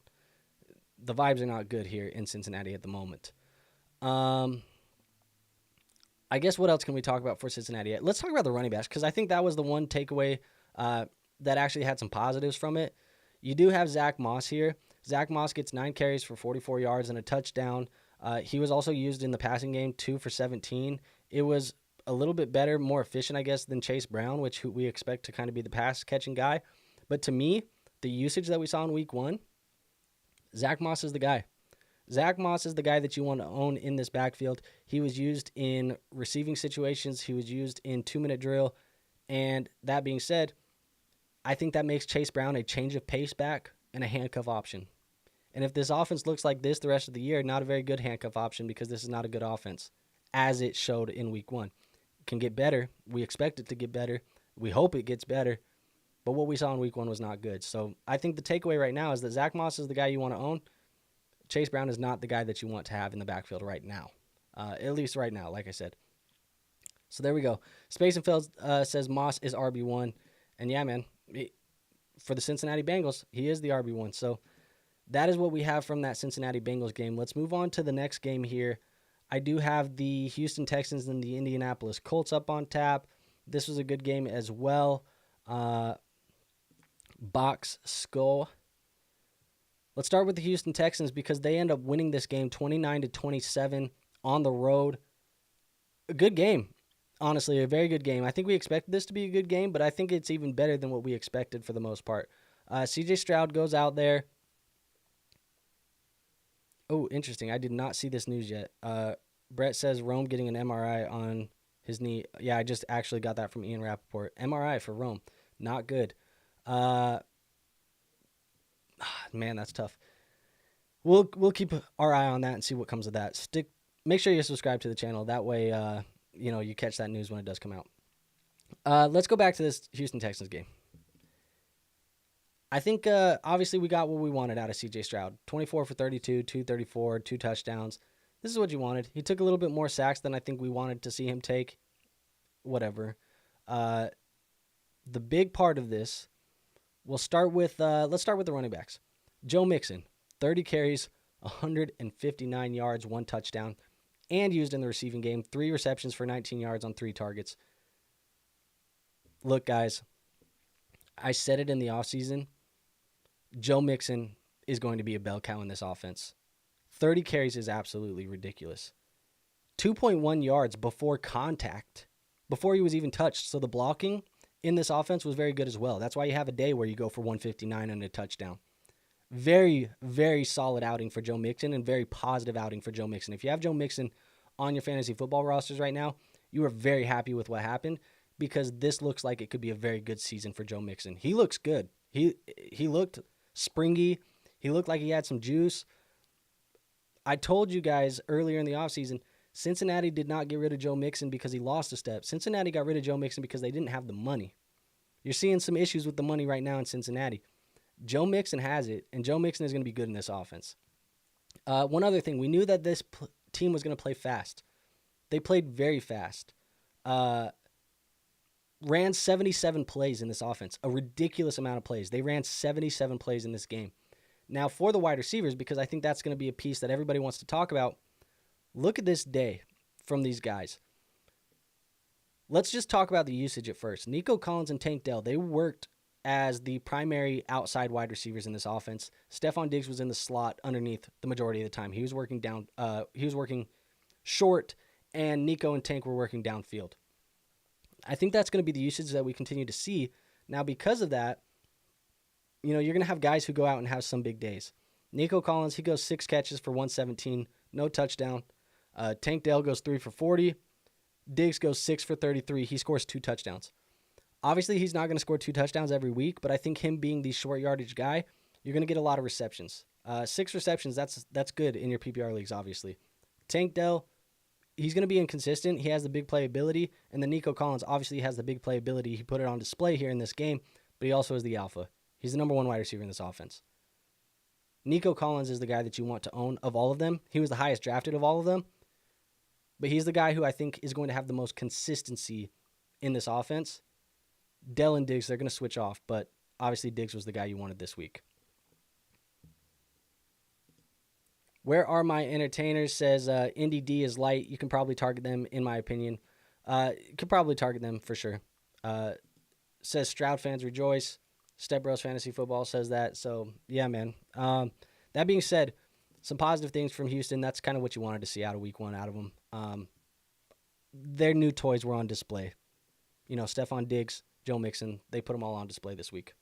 the vibes are not good here in Cincinnati at the moment. I guess what else can we talk about for Cincinnati? Let's talk about the running backs, because I think that was the one takeaway that actually had some positives from it. You do have Zach Moss here. Zach Moss gets 9 carries for 44 yards and a touchdown. He was also used in the passing game, 2 for 17. It was a little bit better, more efficient, I guess, than Chase Brown, which we expect to kind of be the pass-catching guy. But to me, the usage that we saw in week 1, Zach Moss is the guy. Zach Moss is the guy that you want to own in this backfield. He was used in receiving situations. He was used in 2-minute drill. And that being said, I think that makes Chase Brown a change of pace back and a handcuff option. And if this offense looks like this the rest of the year, not a very good handcuff option, because this is not a good offense, as it showed in week 1. It can get better. We expect it to get better. We hope it gets better. But what we saw in week 1 was not good. So I think the takeaway right now is that Zach Moss is the guy you want to own. Chase Brown is not the guy that you want to have in the backfield right now. At least right now, like I said. So there we go. Space and Field says Moss is RB1. And yeah, man, for the Cincinnati Bengals, he is the RB1. So that is what we have from that Cincinnati Bengals game. Let's move on to the next game here. I do have the Houston Texans and the Indianapolis Colts up on tap. This was a good game as well. Box Skull. Let's start with the Houston Texans, because they end up winning this game 29-27 on the road. A good game. Honestly, a very good game. I think we expected this to be a good game, but I think it's even better than what we expected for the most part. CJ Stroud goes out there. Oh, interesting. I did not see this news yet. Brett says Rome getting an MRI on his knee. Yeah, I just actually got that from Ian Rappaport. MRI for Rome. Not good. Man, that's tough. We'll keep our eye on that and see what comes of that. Make sure you subscribe to the channel. That way, you catch that news when it does come out. Let's go back to this Houston Texans game. I think, obviously, we got what we wanted out of C.J. Stroud. 24 for 32, 234, 2 touchdowns. This is what you wanted. He took a little bit more sacks than I think we wanted to see him take. Whatever. The big part of this, let's start with the running backs. Joe Mixon, 30 carries, 159 yards, 1 touchdown, and used in the receiving game, 3 receptions for 19 yards on 3 targets. Look, guys, I said it in the offseason. Joe Mixon is going to be a bell cow in this offense. 30 carries is absolutely ridiculous. 2.1 yards before contact, before he was even touched. So the blocking in this offense was very good as well. That's why you have a day where you go for 159 and a touchdown. Very, very solid outing for Joe Mixon, and very positive outing for Joe Mixon. If you have Joe Mixon on your fantasy football rosters right now, you are very happy with what happened, because this looks like it could be a very good season for Joe Mixon. He looks good. He looked springy. He looked like he had some juice. I told you guys earlier in the offseason, Cincinnati did not get rid of Joe Mixon because he lost a step. Cincinnati got rid of Joe Mixon because they didn't have the money. You're seeing some issues with the money right now in Cincinnati. Joe Mixon has it, and Joe Mixon is going to be good in this offense. One other thing, we knew that this team was going to play fast. They played very fast. Ran 77 plays in this offense, a ridiculous amount of plays. They ran 77 plays in this game. Now, for the wide receivers, because I think that's going to be a piece that everybody wants to talk about, look at this day from these guys. Let's just talk about the usage at first. Nico Collins and Tank Dell, they worked as the primary outside wide receivers in this offense. Stephon Diggs was in the slot underneath the majority of the time. He was working down. He was working short, and Nico and Tank were working downfield. I think that's going to be the usage that we continue to see. Now, because of that, you're going to have guys who go out and have some big days. Nico Collins, he goes 6 catches for 117, no touchdown. Tank Dell goes 3 for 40. Diggs goes 6 for 33. He scores 2 touchdowns. Obviously, he's not going to score 2 touchdowns every week, but I think him being the short yardage guy, you're going to get a lot of receptions. 6 receptions, that's good in your PPR leagues, obviously. Tank Dell, he's going to be inconsistent. He has the big playability, and then Nico Collins obviously has the big playability. He put it on display here in this game, but he also is the alpha. He's the number 1 wide receiver in this offense. Nico Collins is the guy that you want to own of all of them. He was the highest drafted of all of them, but he's the guy who I think is going to have the most consistency in this offense. Dell and Diggs, they're going to switch off, but obviously Diggs was the guy you wanted this week. Where are my entertainers? Says Indy D is light. You can probably target them, in my opinion. You could probably target them for sure. Says Stroud fans rejoice. Step Bros Fantasy Football says that. So, yeah, man. That being said, some positive things from Houston. That's kind of what you wanted to see out of week 1 out of them. Their new toys were on display. Stephon Diggs, Joe Mixon, they put them all on display this week.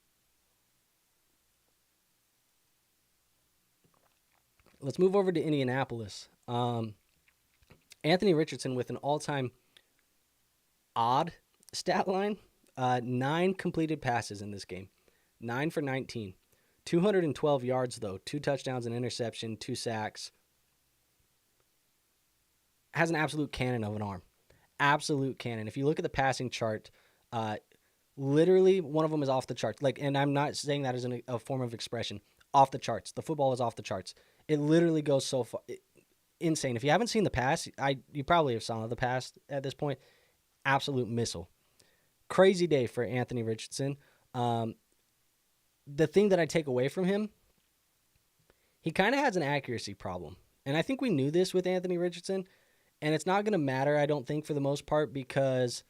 Let's move over to Indianapolis. Anthony Richardson with an all-time odd stat line. 9 completed passes in this game. 9 for 19. 212 yards, though. 2 touchdowns, an interception, 2 sacks. Has an absolute cannon of an arm. Absolute cannon. If you look at the passing chart, literally one of them is off the charts. And I'm not saying that as a form of expression. Off the charts. The football is off the charts. It literally goes so far. Insane. If you haven't seen the pass, you probably have saw the pass at this point. Absolute missile. Crazy day for Anthony Richardson. The thing that I take away from him, he kind of has an accuracy problem. And I think we knew this with Anthony Richardson. And it's not going to matter, I don't think, for the most part, because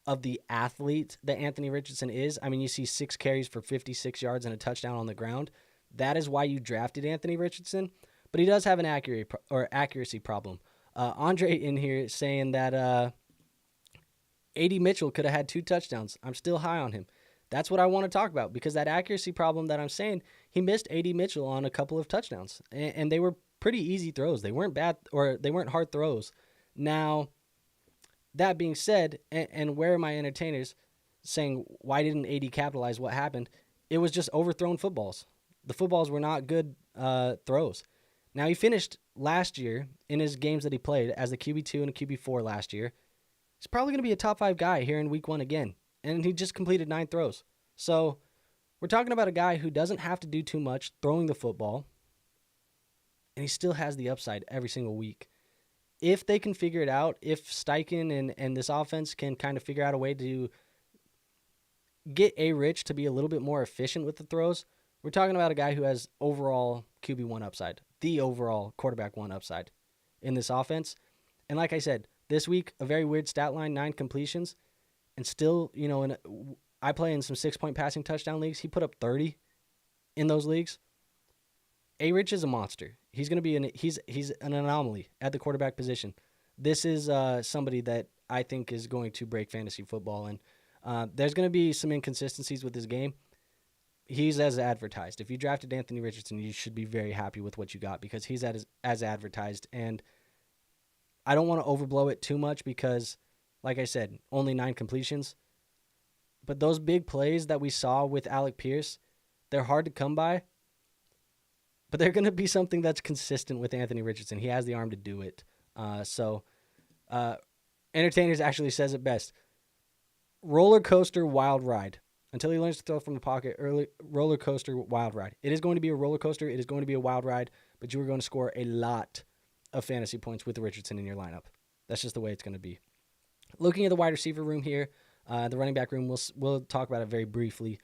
of the athlete that Anthony Richardson is. I mean, you see 6 carries for 56 yards and a touchdown on the ground. That is why you drafted Anthony Richardson. But he does have an accuracy problem. Andre in here is saying that A.D. Mitchell could have had 2 touchdowns. I'm still high on him. That's what I want to talk about, because that accuracy problem that I'm saying, he missed A.D. Mitchell on a couple of touchdowns, and they were pretty easy throws. They weren't bad, or they weren't hard throws. Now, that being said, and where are my entertainers saying, why didn't AD capitalize? What happened? It was just overthrown footballs. The footballs were not good throws. Now, he finished last year in his games that he played as the QB2 and a QB4 last year. He's probably going to be a top 5 guy here in week 1 again. And he just completed 9 throws. So we're talking about a guy who doesn't have to do too much throwing the football, and he still has the upside every single week. If they can figure it out, if Steichen and this offense can kind of figure out a way to get A-Rich to be a little bit more efficient with the throws, we're talking about a guy who has overall QB1 upside, the overall quarterback 1 upside in this offense. And like I said, this week, a very weird stat line, 9 completions. And still, I play in some 6-point passing touchdown leagues. He put up 30 in those leagues. A-Rich is a monster. He's going to be he's an anomaly at the quarterback position. This is somebody that I think is going to break fantasy football. And there's going to be some inconsistencies with his game. He's as advertised. If you drafted Anthony Richardson, you should be very happy with what you got, because he's as advertised. And I don't want to overblow it too much because, like I said, only 9 completions. But those big plays that we saw with Alec Pierce, they're hard to come by. But they're going to be something that's consistent with Anthony Richardson. He has the arm to do it. Entertainers actually says it best. Roller coaster wild ride. Until he learns to throw from the pocket, early roller coaster wild ride. It is going to be a roller coaster. It is going to be a wild ride. But you are going to score a lot of fantasy points with Richardson in your lineup. That's just the way it's going to be. Looking at the wide receiver room here, the running back room, we'll talk about it very briefly.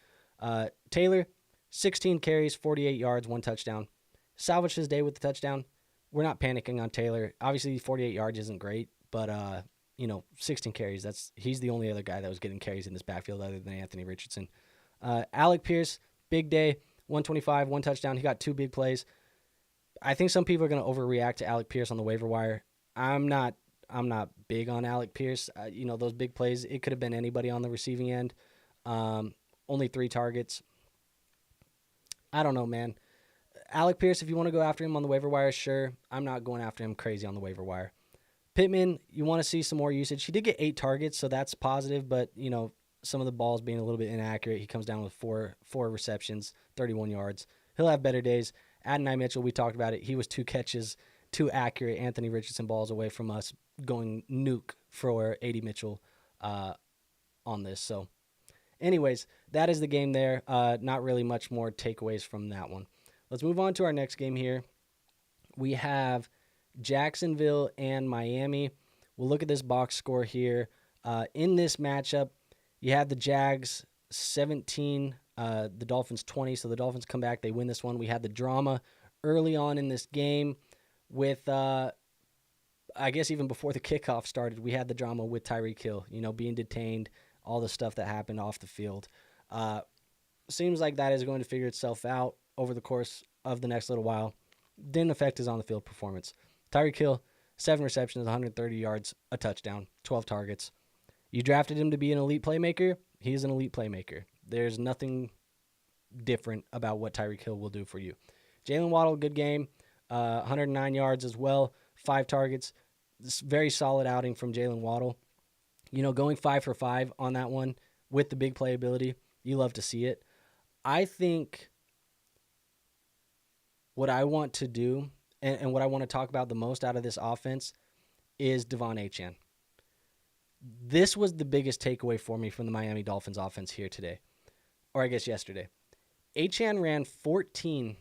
Taylor, 16 carries, 48 yards, 1 touchdown. Salvaged his day with the touchdown. We're not panicking on Taylor. Obviously, 48 yards isn't great, but 16 carries. He's the only other guy that was getting carries in this backfield other than Anthony Richardson. Alec Pierce, big day, 125, 1 touchdown. He got 2 big plays. I think some people are going to overreact to Alec Pierce on the waiver wire. I'm not I'm not big on Alec Pierce. Those big plays, it could have been anybody on the receiving end. Only 3 targets. I don't know, man. Alec Pierce, if you want to go after him on the waiver wire, sure. I'm not going after him crazy on the waiver wire. Pittman, you want to see some more usage. He did get 8 targets, so that's positive, but, some of the balls being a little bit inaccurate. He comes down with four receptions, 31 yards. He'll have better days. Adonai Mitchell, we talked about it. He was 2 catches, 2 accurate Anthony Richardson balls away from us going nuke for A.D. Mitchell on this. So, anyways, that is the game there. Not really much more takeaways from that one. Let's move on to our next game here. We have Jacksonville and Miami. We'll look at this box score here. In this matchup, you have the Jags 17, the Dolphins 20. So the Dolphins come back. They win this one. We had the drama early on in this game with, I guess even before the kickoff started, we had the drama with Tyreek Hill, being detained, all the stuff that happened off the field. Seems like that is going to figure itself out over the course of the next little while. Didn't affect his on-the-field performance. Tyreek Hill, 7 receptions, 130 yards, a touchdown, 12 targets. You drafted him to be an elite playmaker. He is an elite playmaker. There's nothing different about what Tyreek Hill will do for you. Jalen Waddle, good game, 109 yards as well, 5 targets. This very solid outing from Jalen Waddle. Going 5 for 5 on that one with the big playability. You love to see it. I think what I want to do and what I want to talk about the most out of this offense is Devon Achane. This was the biggest takeaway for me from the Miami Dolphins offense here today, or I guess yesterday. Achane ran 14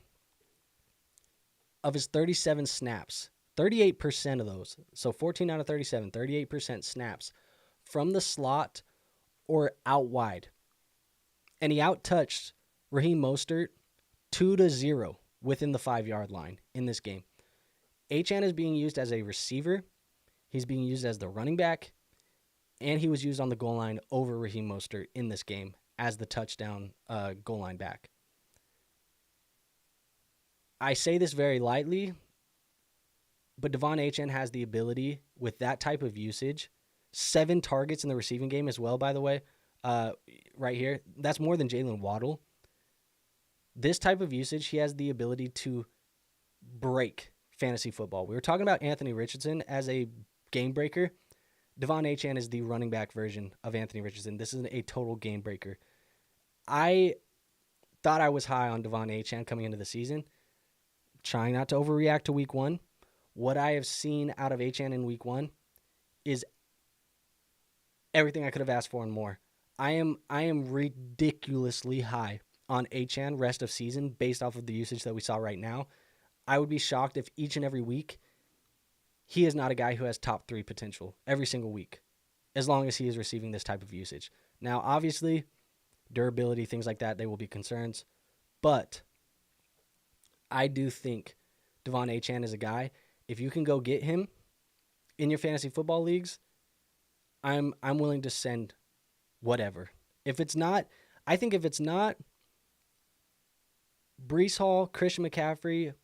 of his 37 snaps, 38% of those. So 14 out of 37, 38% snaps from the slot or out wide. And he out-touched Raheem Mostert 2-0 within the 5-yard line in this game. Achane is being used as a receiver. He's being used as the running back. And he was used on the goal line over Raheem Mostert in this game as the touchdown goal line back. I say this very lightly, but Devon Achane has the ability with that type of usage. 7 targets in the receiving game as well, by the way, right here. That's more than Jalen Waddle. This type of usage, he has the ability to break fantasy football. We were talking about Anthony Richardson as a game breaker. Devon Achane is the running back version of Anthony Richardson. This is a total game breaker. I thought I was high on Devon Achane coming into the season. Trying not to overreact to week 1. What I have seen out of Achane in week 1 is everything I could have asked for and more. I am ridiculously high on Achane rest of season based off of the usage that we saw right now. I would be shocked if each and every week he is not a guy who has top 3 potential every single week, as long as he is receiving this type of usage. Now, obviously, durability, things like that, they will be concerns. But I do think Devon Achane is a guy, if you can go get him in your fantasy football leagues, I'm willing to send whatever. If it's not Breece Hall, Christian McCaffrey,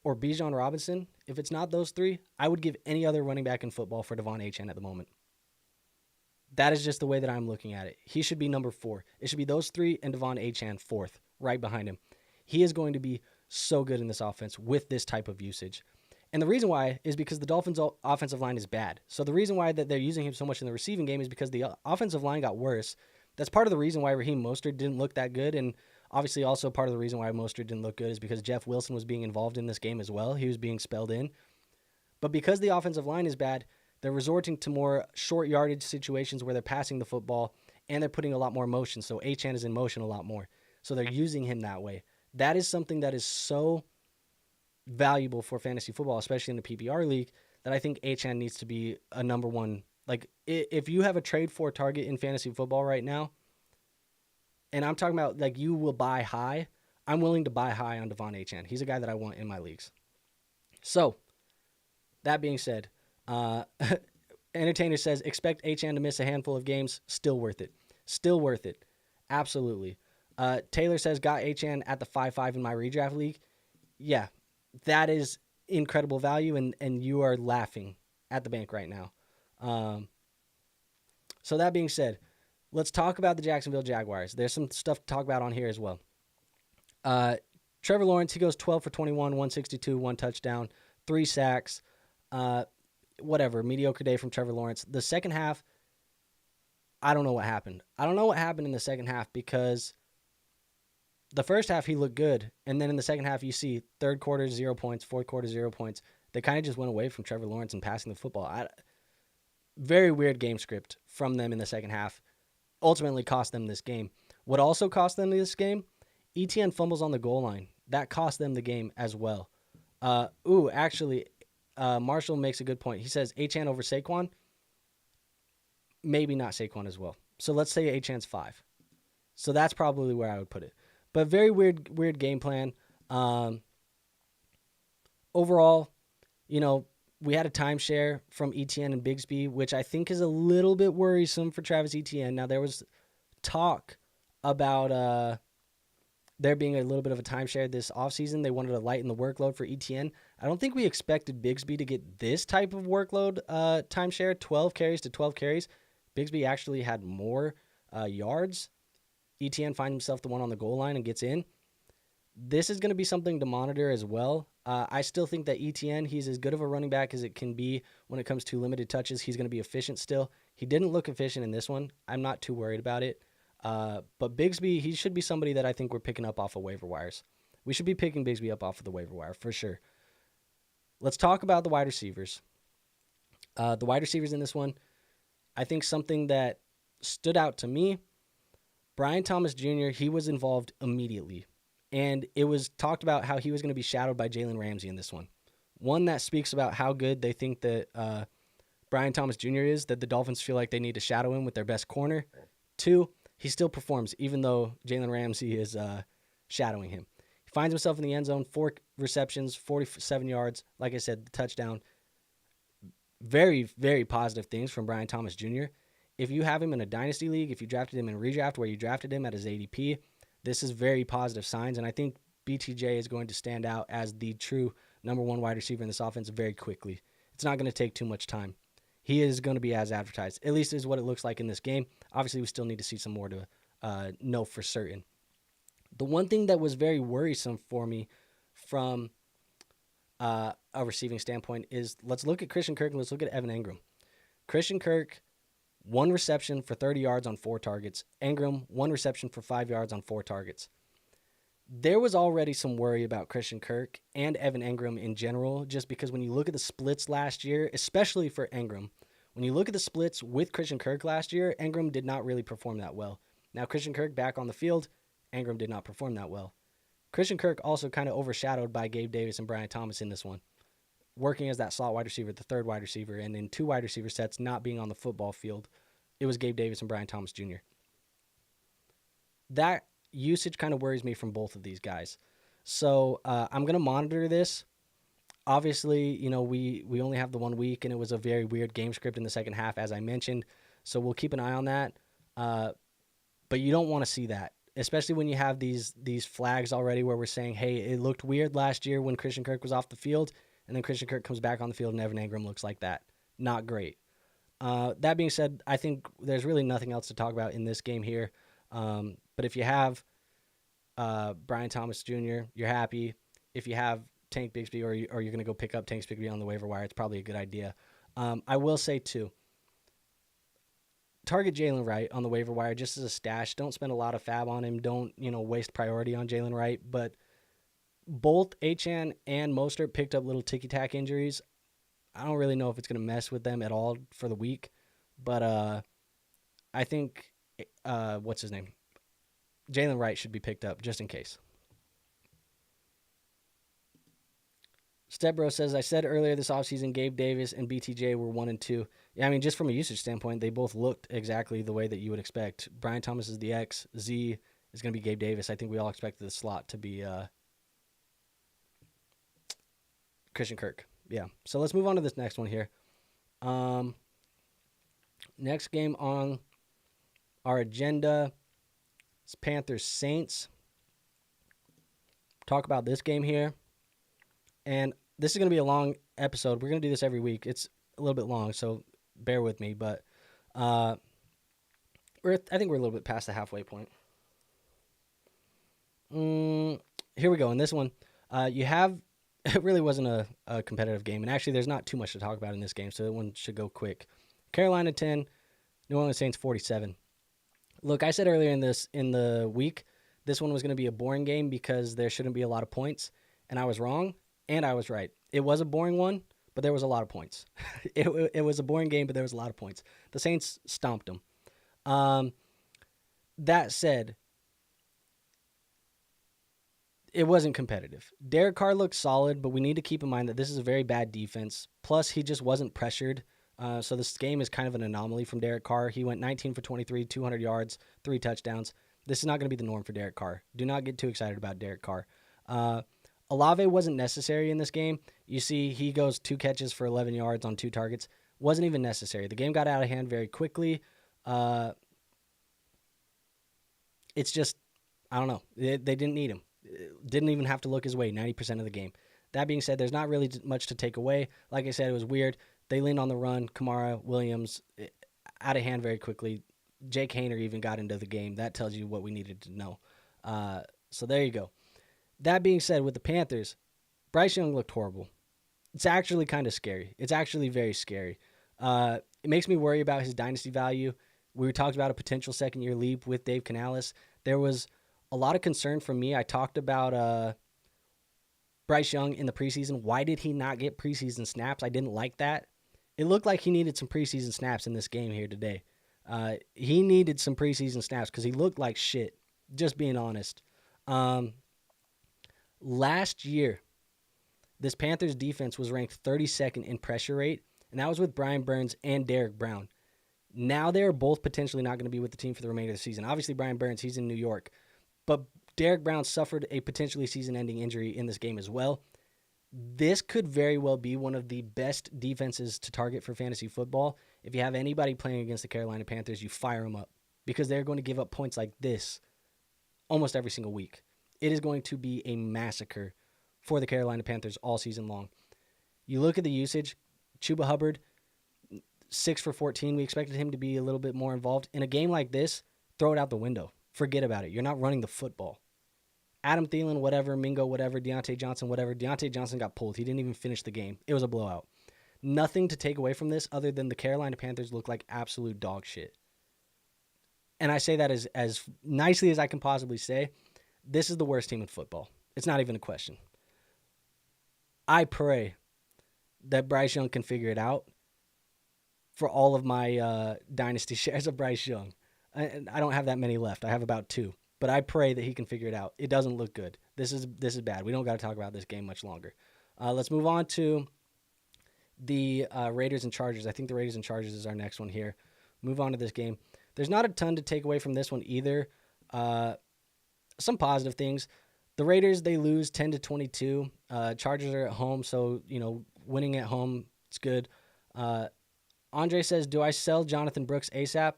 or Bijan Robinson, if it's not those 3, I would give any other running back in football for Devon Achane at the moment. That is just the way that I'm looking at it. He should be number 4. It should be those 3 and Devon Achane 4th, right behind him. He is going to be so good in this offense with this type of usage. And the reason why is because the Dolphins' offensive line is bad. So the reason why that they're using him so much in the receiving game is because the offensive line got worse. That's part of the reason why Raheem Mostert didn't look that good, and obviously also part of the reason why Mostert didn't look good is because Jeff Wilson was being involved in this game as well. He was being spelled in. But because the offensive line is bad, they're resorting to more short yardage situations where they're passing the football and they're putting a lot more motion. So Achane is in motion a lot more. So they're using him that way. That is something that is so valuable for fantasy football, especially in the PPR league, that I think Achane needs to be a number 1. Like, if you have a trade for target in fantasy football right now, and I'm talking about, like, you will buy high, I'm willing to buy high on Devon Achane. He's a guy that I want in my leagues. So, that being said, Entertainer says, expect Achane to miss a handful of games. Still worth it. Still worth it. Absolutely. Taylor says, got Achane at the 5-5 in my redraft league. Yeah, that is incredible value, and you are laughing at the bank right now. So that being said, let's talk about the Jacksonville Jaguars. There's some stuff to talk about on here as well. Trevor Lawrence, he goes 12 for 21, 162, 1 touchdown, 3 sacks. Whatever, mediocre day from Trevor Lawrence. The second half, I don't know what happened. I don't know what happened in the second half because the first half he looked good, and then in the second half you see third quarter 0 points, fourth quarter 0 points. They kind of just went away from Trevor Lawrence and passing the football. Very weird game script from them in the second half. Ultimately cost them this game. What also cost them this game? ETN fumbles on the goal line. That cost them the game as well. Actually, Marshall makes a good point. He says Achane over Saquon. Maybe not Saquon as well. So let's say Achane's 5. So that's probably where I would put it. But very weird game plan. Overall, we had a timeshare from ETN and Bigsby, which I think is a little bit worrisome for Travis Etienne. Now, there was talk about there being a little bit of a timeshare this offseason. They wanted to lighten the workload for ETN. I don't think we expected Bigsby to get this type of workload timeshare, 12 carries to 12 carries. Bigsby actually had more yards. ETN finds himself the one on the goal line and gets in. This is going to be something to monitor as well. I still think that ETN, he's as good of a running back as it can be when it comes to limited touches. He's going to be efficient still. He didn't look efficient in this one. I'm not too worried about it. But Bigsby, he should be somebody that I think we're picking up off of waiver wires. We should be picking Bigsby up off of the waiver wire for sure. Let's talk about the wide receivers. The wide receivers in this one, I think something that stood out to me, Brian Thomas Jr., he was involved immediately. And it was talked about how he was going to be shadowed by Jalen Ramsey in this one. One that speaks about how good they think that Brian Thomas Jr. is, that the Dolphins feel like they need to shadow him with their best corner. 2, he still performs, even though Jalen Ramsey is shadowing him. He finds himself in the end zone, 4 receptions, 47 yards. Like I said, the touchdown. Very, very positive things from Brian Thomas Jr. If you have him in a dynasty league, if you drafted him in redraft where you drafted him at his ADP, this is very positive signs, and I think BTJ is going to stand out as the true number 1 wide receiver in this offense very quickly. It's not going to take too much time. He is going to be as advertised, at least is what it looks like in this game. Obviously, we still need to see some more to know for certain. The one thing that was very worrisome for me from a receiving standpoint is let's look at Christian Kirk and let's look at Evan Engram. Christian Kirk, 1 reception for 30 yards on 4 targets. Engram, 1 reception for 5 yards on 4 targets. There was already some worry about Christian Kirk and Evan Engram in general, just because when you look at the splits last year, especially for Engram, when you look at the splits with Christian Kirk last year, Engram did not really perform that well. Now, Christian Kirk back on the field, Engram did not perform that well. Christian Kirk also kind of overshadowed by Gabe Davis and Brian Thomas in this one, working as that slot wide receiver, the 3rd wide receiver, and in 2 wide receiver sets not being on the football field, it was Gabe Davis and Brian Thomas Jr. That usage kind of worries me from both of these guys. So I'm going to monitor this. Obviously, we only have the 1 week, and it was a very weird game script in the second half, as I mentioned. So we'll keep an eye on that. But you don't want to see that, especially when you have these flags already where we're saying, hey, it looked weird last year when Christian Kirk was off the field, and then Christian Kirk comes back on the field and Evan Engram looks like that. Not great. That being said, I think there's really nothing else to talk about in this game here. But if you have Brian Thomas Jr., you're happy. If you have Tank Bigsby or you're going to go pick up Tank Bigsby on the waiver wire, it's probably a good idea. I will say, too, target Jalen Wright on the waiver wire just as a stash. Don't spend a lot of fab on him. Don't, waste priority on Jalen Wright. But both Achane and Mostert picked up little ticky-tack injuries. I don't really know if it's going to mess with them at all for the week. But I think, what's his name? Jalen Wright should be picked up just in case. Stepbro says, I said earlier this offseason Gabe Davis and BTJ were 1 and 2. Yeah, I mean, just from a usage standpoint, they both looked exactly the way that you would expect. Brian Thomas is the X. Z is going to be Gabe Davis. I think we all expected the slot to be Christian Kirk. Yeah, so let's move on to this next one here. Next game on our agenda is Panthers-Saints. Talk about this game here. And this is going to be a long episode. We're going to do this every week. a little bit long, so bear with me. But I think we're a little bit past the halfway point. Here we go. In this one, it really wasn't a competitive game. And actually, there's not too much to talk about in this game, so that one should go quick. Carolina 10, New Orleans Saints 47. Look, I said earlier in the week, this one was going to be a boring game because there shouldn't be a lot of points. And I was wrong, and I was right. It was a boring one, but there was a lot of points. It was a boring game, but there was a lot of points. The Saints stomped them. That said, it wasn't competitive. Derek Carr looked solid, but we need to keep in mind that this is a very bad defense. Plus, he just wasn't pressured. So this game is kind of an anomaly from Derek Carr. He went 19 for 23, 200 yards, 3 touchdowns. This is not going to be the norm for Derek Carr. Do not get too excited about Derek Carr. Olave wasn't necessary in this game. You see, he goes 2 catches for 11 yards on 2 targets. Wasn't even necessary. The game got out of hand very quickly. It's just, I don't know. They didn't need him. Didn't even have to look his way 90% of the game. That being said, there's not really much to take away. Like I said, it was weird. They leaned on the run. Kamara, Williams, out of hand very quickly. Jake Haener even got into the game. That tells you what we needed to know. So there you go. That being said, with the Panthers, Bryce Young looked horrible. It's actually kind of scary. It's actually very scary. It makes me worry about his dynasty value. We talked about a potential second-year leap with Dave Canales. There was a lot of concern from me. I talked about Bryce Young in the preseason. Why did he not get preseason snaps? I didn't like that. It looked like he needed some preseason snaps in this game here today. He needed some preseason snaps because he looked like shit, just being honest. Last year, this Panthers defense was ranked 32nd in pressure rate, and that was with Brian Burns and Derek Brown. Now they're both potentially not going to be with the team for the remainder of the season. Obviously, Brian Burns, he's in New York. But Derek Brown suffered a potentially season-ending injury in this game as well. This could very well be one of the best defenses to target for fantasy football. If you have anybody playing against the Carolina Panthers, you fire them up because they're going to give up points like this almost every single week. It is going to be a massacre for the Carolina Panthers all season long. You look at the usage, Chuba Hubbard, 6 for 14. We expected him to be a little bit more involved. In a game like this, throw it out the window. Forget about it. You're not running the football. Adam Thielen, whatever, Mingo, whatever, Deontay Johnson, whatever. Deontay Johnson got pulled. He didn't even finish the game. It was a blowout. Nothing to take away from this other than the Carolina Panthers look like absolute dog shit. And I say that as nicely as I can possibly say. This is the worst team in football. It's not even a question. I pray that Bryce Young can figure it out for all of my dynasty shares of Bryce Young. I don't have that many left. I have about 2. But I pray that he can figure it out. It doesn't look good. This is bad. We don't got to talk about this game much longer. Let's move on to the Raiders and Chargers. I think the Raiders and Chargers is our next one here. Move on to this game. There's not a ton to take away from this one either. Some positive things. The Raiders, they lose 10-22. Chargers are at home, so, winning at home, it's good. Andre says, do I sell Jonathan Brooks ASAP?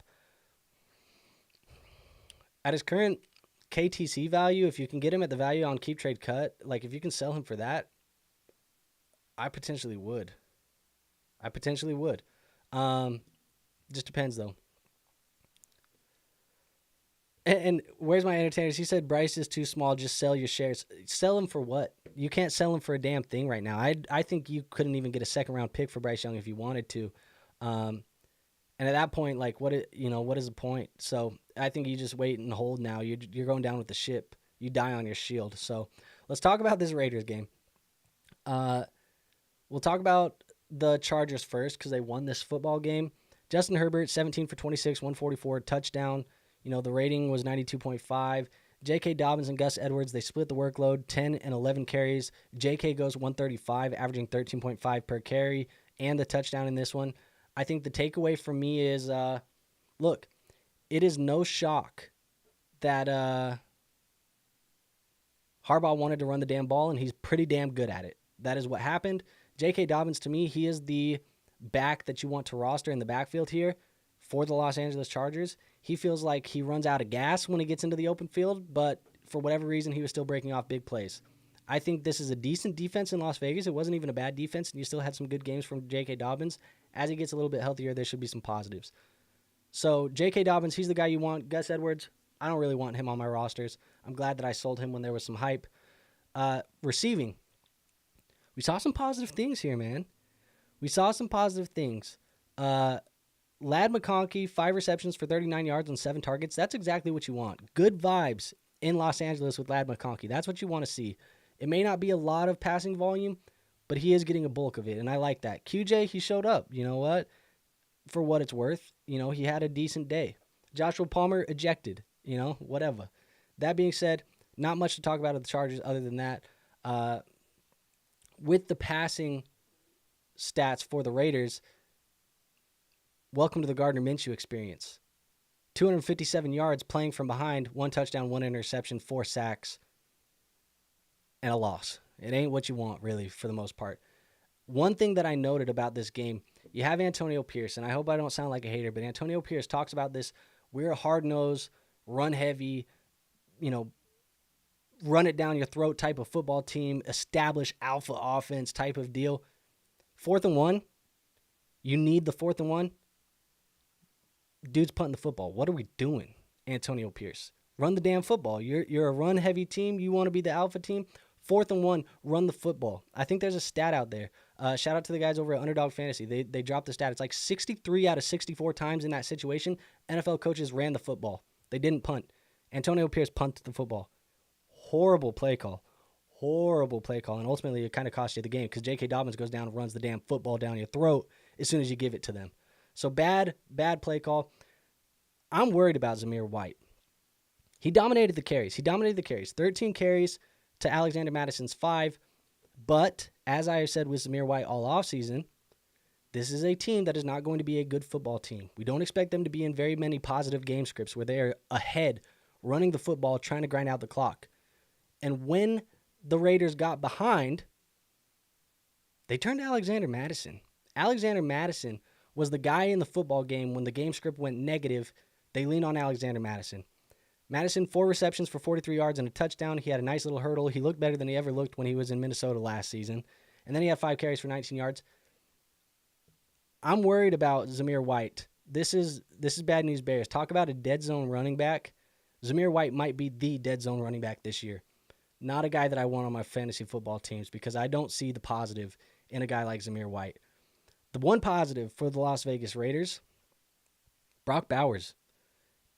At his current KTC value, if you can get him at the value on Keep Trade Cut, like if you can sell him for that, I potentially would. Just depends, though. And where's my entertainers? He said Bryce is too small. Just sell your shares. Sell him for what? You can't sell him for a damn thing right now. I think you couldn't even get a second-round pick for Bryce Young if you wanted to. And at that point, like, what is the point? So I think you just wait and hold now. You're going down with the ship. You die on your shield. So let's talk about this Raiders game. We'll talk about the Chargers first because they won this football game. Justin Herbert, 17 for 26, 144, touchdown. The rating was 92.5. J.K. Dobbins and Gus Edwards, they split the workload, 10 and 11 carries. J.K. goes 135, averaging 13.5 per carry, and the touchdown in this one. I think the takeaway from me is, look, it is no shock that Harbaugh wanted to run the damn ball, and he's pretty damn good at it. That is what happened. J.K. Dobbins, to me, he is the back that you want to roster in the backfield here for the Los Angeles Chargers. He feels like he runs out of gas when he gets into the open field, but for whatever reason, he was still breaking off big plays. I think this is a decent defense in Las Vegas. It wasn't even a bad defense, and you still had some good games from J.K. Dobbins. As he gets a little bit healthier, there should be some positives. So J.K. Dobbins, he's the guy you want. Gus Edwards, I don't really want him on my rosters. I'm glad that I sold him when there was some hype. Receiving, we saw some positive things here, man. We saw some positive things. Lad McConkey, 5 receptions for 39 yards on 7 targets. That's exactly what you want. Good vibes in Los Angeles with Lad McConkey. That's what you want to see. It may not be a lot of passing volume, but he is getting a bulk of it, and I like that. QJ, he showed up. You know what? For what it's worth, he had a decent day. Joshua Palmer ejected, whatever. That being said, not much to talk about at the Chargers other than that. With the passing stats for the Raiders, welcome to the Gardner Minshew experience. 257 yards playing from behind, 1 touchdown, 1 interception, 4 sacks, and a loss. It ain't what you want, really, for the most part. One thing that I noted about this game, you have Antonio Pierce, and I hope I don't sound like a hater, but Antonio Pierce talks about this. We're a hard-nosed, run-heavy, run it down your throat type of football team, establish alpha offense type of deal. 4th and 1, you need the 4th and 1. Dude's punting the football. What are we doing, Antonio Pierce? Run the damn football. You're a run-heavy team. You want to be the alpha team. 4th and 1, run the football. I think there's a stat out there. Shout out to the guys over at Underdog Fantasy. They dropped the stat. It's like 63 out of 64 times in that situation, NFL coaches ran the football. They didn't punt. Antonio Pierce punted the football. Horrible play call. And ultimately it kind of cost you the game because J.K. Dobbins goes down and runs the damn football down your throat as soon as you give it to them. So bad play call. I'm worried about Zamir White. He dominated the carries. 13 carries to Alexander Madison's 5. But, as I have said with Zamir White all offseason, this is a team that is not going to be a good football team. We don't expect them to be in very many positive game scripts where they are ahead, running the football, trying to grind out the clock. And when the Raiders got behind, they turned to Alexander Madison. Alexander Madison was the guy in the football game when the game script went negative. They leaned on Alexander Madison. Madison, 4 receptions for 43 yards and a touchdown. He had a nice little hurdle. He looked better than he ever looked when he was in Minnesota last season. And then he had 5 carries for 19 yards. I'm worried about Zamir White. This is bad news bears. Talk about a dead zone running back. Zamir White might be the dead zone running back this year. Not a guy that I want on my fantasy football teams because I don't see the positive in a guy like Zamir White. The one positive for the Las Vegas Raiders, Brock Bowers.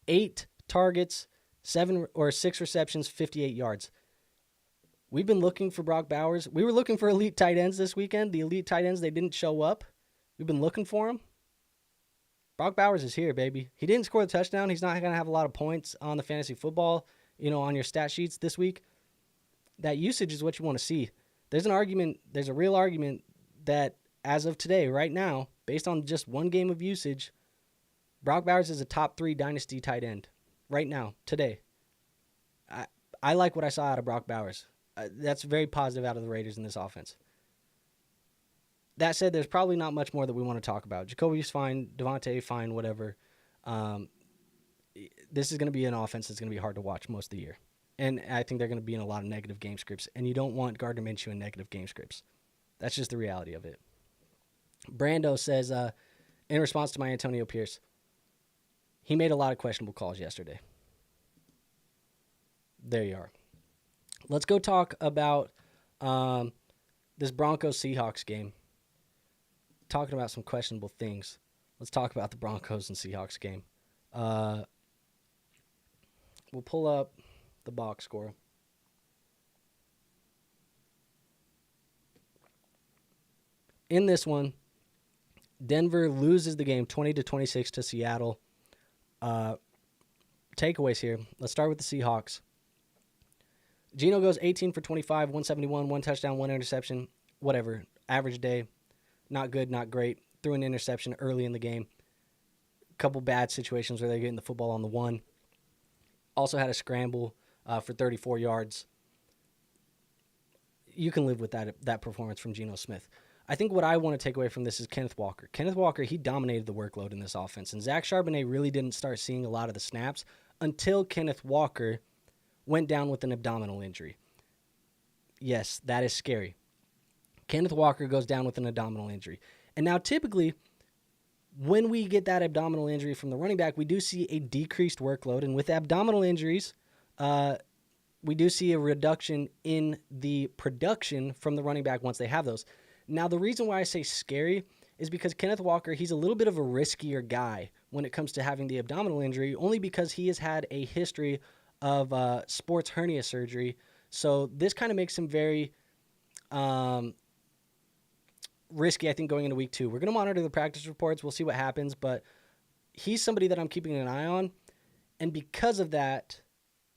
8 targets, 6 receptions, 58 yards. We've been looking for Brock Bowers. We were looking for elite tight ends this weekend. The elite tight ends, they didn't show up. We've been looking for him. Brock Bowers is here, baby. He didn't score the touchdown. He's not going to have a lot of points on the fantasy football, on your stat sheets this week. That usage is what you want to see. There's a real argument that as of today, right now, based on just one game of usage, Brock Bowers is a top 3 dynasty tight end right now, today. I like what I saw out of Brock Bowers. That's very positive out of the Raiders in this offense. That said, there's probably not much more that we want to talk about. Jacoby's fine. Devontae, fine, whatever. This is going to be an offense that's going to be hard to watch most of the year. And I think they're going to be in a lot of negative game scripts. And you don't want Gardner Minshew in negative game scripts. That's just the reality of it. Brando says, in response to my Antonio Pierce, he made a lot of questionable calls yesterday. There you are. Let's go talk about this Broncos-Seahawks game. Talking about some questionable things. Let's talk about the Broncos and Seahawks game. We'll pull up the box score. In this one, Denver loses the game 20-26 to Seattle. Takeaways here. Let's start with the Seahawks. Geno goes 18 for 25, 171, 1 touchdown, 1 interception. Whatever. Average day. Not good, not great. Threw an interception early in the game. Couple bad situations where they're getting the football on the 1. Also had a scramble for 34 yards. You can live with that performance from Geno Smith. I think what I want to take away from this is Kenneth Walker. Kenneth Walker, he dominated the workload in this offense. And Zach Charbonnet really didn't start seeing a lot of the snaps until Kenneth Walker went down with an abdominal injury. Yes, that is scary. Kenneth Walker goes down with an abdominal injury. And now typically when we get that abdominal injury from the running back, we do see a decreased workload. And with abdominal injuries, we do see a reduction in the production from the running back once they have those. Now, the reason why I say scary is because Kenneth Walker, he's a little bit of a riskier guy when it comes to having the abdominal injury, only because he has had a history of sports hernia surgery. So this kind of makes him very risky, I think, going into week 2. We're going to monitor the practice reports. We'll see what happens, but he's somebody that I'm keeping an eye on. And because of that,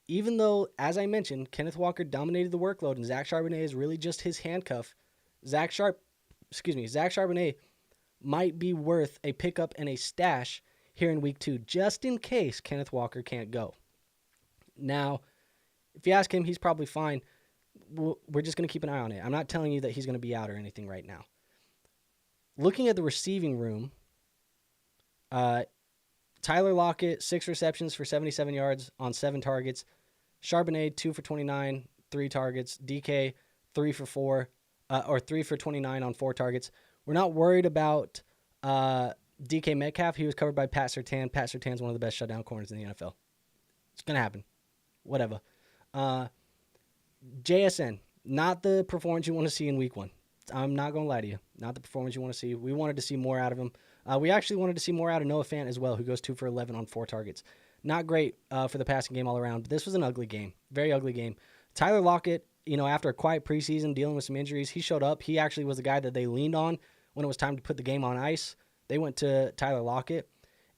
even though, as I mentioned, Kenneth Walker dominated the workload and Zach Charbonnet is really just his handcuff, Zach Charbonnet might be worth a pickup and a stash here in week 2, just in case Kenneth Walker can't go. Now, if you ask him, he's probably fine. We're just going to keep an eye on it. I'm not telling you that he's going to be out or anything right now. Looking at the receiving room, Tyler Lockett, 6 receptions for 77 yards on 7 targets. Charbonnet, 2 for 29, 3 targets. DK, 3 for 29 on 4 targets. We're not worried about DK Metcalf. He was covered by Pat Surtain. Pat Surtain's one of the best shutdown corners in the NFL. It's going to happen. Whatever. JSN, not the performance you want to see in week 1. I'm not going to lie to you. Not the performance you want to see. We wanted to see more out of him. We actually wanted to see more out of Noah Fant as well, who goes 2 for 11 on 4 targets. Not great for the passing game all around. This was an ugly game. Very ugly game. Tyler Lockett, after a quiet preseason dealing with some injuries, he showed up. He actually was the guy that they leaned on when it was time to put the game on ice. They went to Tyler Lockett.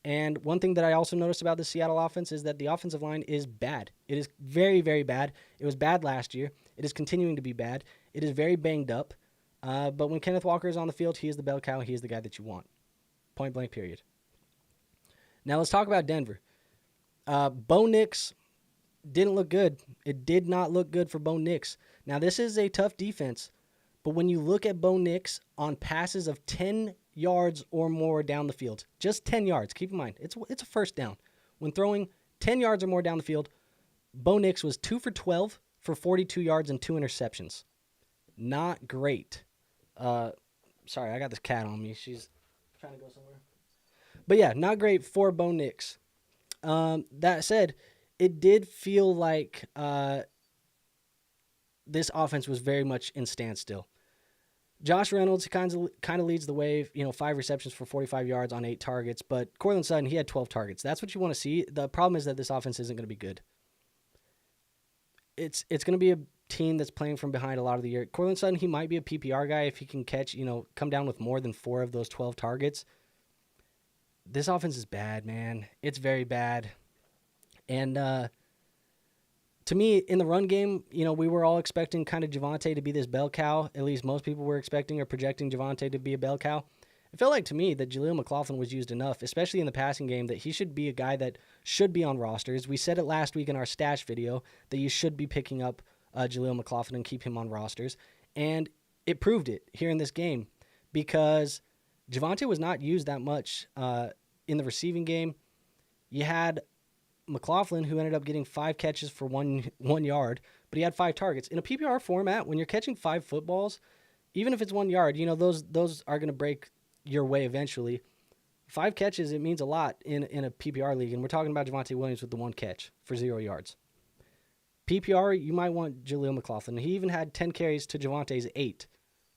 And one thing that I also noticed about the Seattle offense is that the offensive line is bad. It is very, very bad. It was bad last year. It is continuing to be bad. It is very banged up. But when Kenneth Walker is on the field, he is the bell cow. He is the guy that you want. Point blank, period. Now let's talk about Denver. Bo Nix didn't look good. It did not look good for Bo Nix. Now this is a tough defense, but when you look at Bo Nix on passes of 10 yards or more down the field, just 10 yards, keep in mind, it's a first down. When throwing 10 yards or more down the field, Bo Nix was 2 for 12 for 42 yards and 2 interceptions. Not great. Sorry, I got this cat on me. She's trying to go somewhere. But yeah, not great for Bo Nix. That said, it did feel like this offense was very much in standstill. Josh Reynolds kind of leads the way, 5 receptions for 45 yards on 8 targets, but Courtland Sutton, he had 12 targets. That's what you want to see. The problem is that this offense isn't going to be good. It's going to be a team that's playing from behind a lot of the year. Courtland Sutton, he might be a PPR guy if he can catch, come down with more than 4 of those 12 targets. This offense is bad, man. It's very bad. And to me, in the run game, we were all expecting kind of Javonte to be this bell cow. At least most people were expecting or projecting Javonte to be a bell cow. It felt like to me that Jaleel McLaughlin was used enough, especially in the passing game, that he should be a guy that should be on rosters. We said it last week in our stash video that you should be picking up Jaleel McLaughlin and keep him on rosters. And it proved it here in this game because Javonte was not used that much in the receiving game. You had McLaughlin, who ended up getting 5 catches for 1 yard, but he had 5 targets. In a PPR format, when you're catching 5 footballs, even if it's 1 yard, those are going to break your way eventually. 5 catches, it means a lot in a PPR league, and we're talking about Javonte Williams with the 1 catch for 0 yards. PPR, you might want Jaleel McLaughlin. He even had 10 carries to Javonte's 8.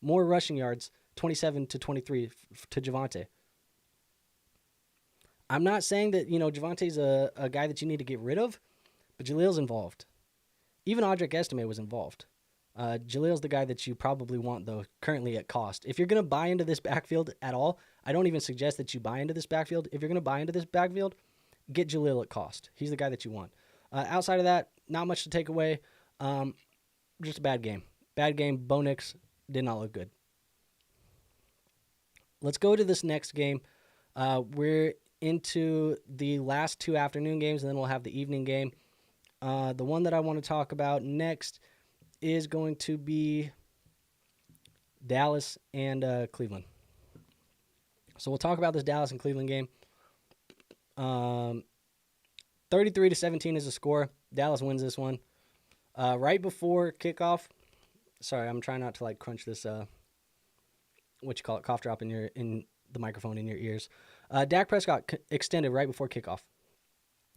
More rushing yards, 27 to 23 to Javonte. I'm not saying that, Javonte's a guy that you need to get rid of, but Jaleel's involved. Even Audric Estime was involved. Jaleel's the guy that you probably want, though, currently at cost. If you're going to buy into this backfield at all, I don't even suggest that you buy into this backfield. If you're going to buy into this backfield, get Jaleel at cost. He's the guy that you want. Outside of that, not much to take away. Just a bad game. Bad game. Bo Nix did not look good. Let's go to this next game. We're into the last 2 afternoon games, and then we'll have the evening game. The one that I want to talk about next is going to be Dallas and Cleveland. So we'll talk about this Dallas and Cleveland game. 33-17 is the score. Dallas wins this one. Right before kickoff, Sorry, I'm trying not to like crunch this cough drop in the microphone in your ears. Dak Prescott extended right before kickoff.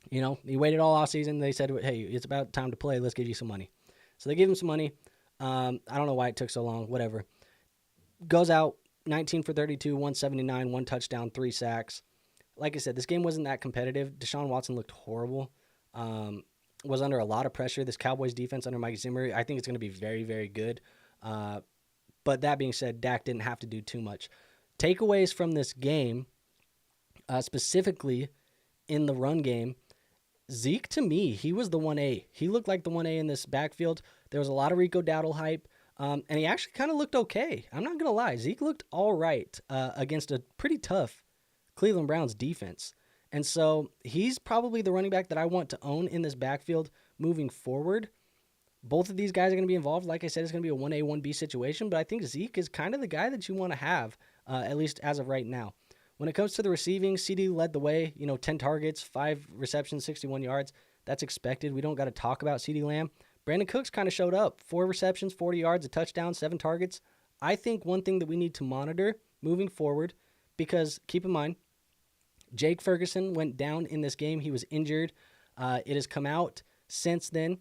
You know, he waited all off season. They said, "Hey, it's about time to play. Let's give you some money." So they gave him some money. I don't know why it took so long. Whatever. Goes out 19 for 32, 179, 1 touchdown, 3 sacks. Like I said, this game wasn't that competitive. Deshaun Watson looked horrible. Was under a lot of pressure. This Cowboys defense under Mike Zimmer, I think it's going to be very, very good. But that being said, Dak didn't have to do too much. Takeaways from this game, specifically in the run game, Zeke, to me, he was the 1A. He looked like the 1A in this backfield. There was a lot of Rico Dowdle hype, and he actually kind of looked okay. I'm not going to lie. Zeke looked all right against a pretty tough Cleveland Browns defense. And so he's probably the running back that I want to own in this backfield moving forward. Both of these guys are going to be involved. Like I said, it's going to be a 1A, 1B situation, but I think Zeke is kind of the guy that you want to have, at least as of right now. When it comes to the receiving, CD led the way, 10 targets, 5 receptions, 61 yards. That's expected. We don't got to talk about CD Lamb. Brandon Cooks kind of showed up. 4 receptions, 40 yards, a touchdown, 7 targets. I think one thing that we need to monitor moving forward, because keep in mind, Jake Ferguson went down in this game. He was injured. It has come out since then.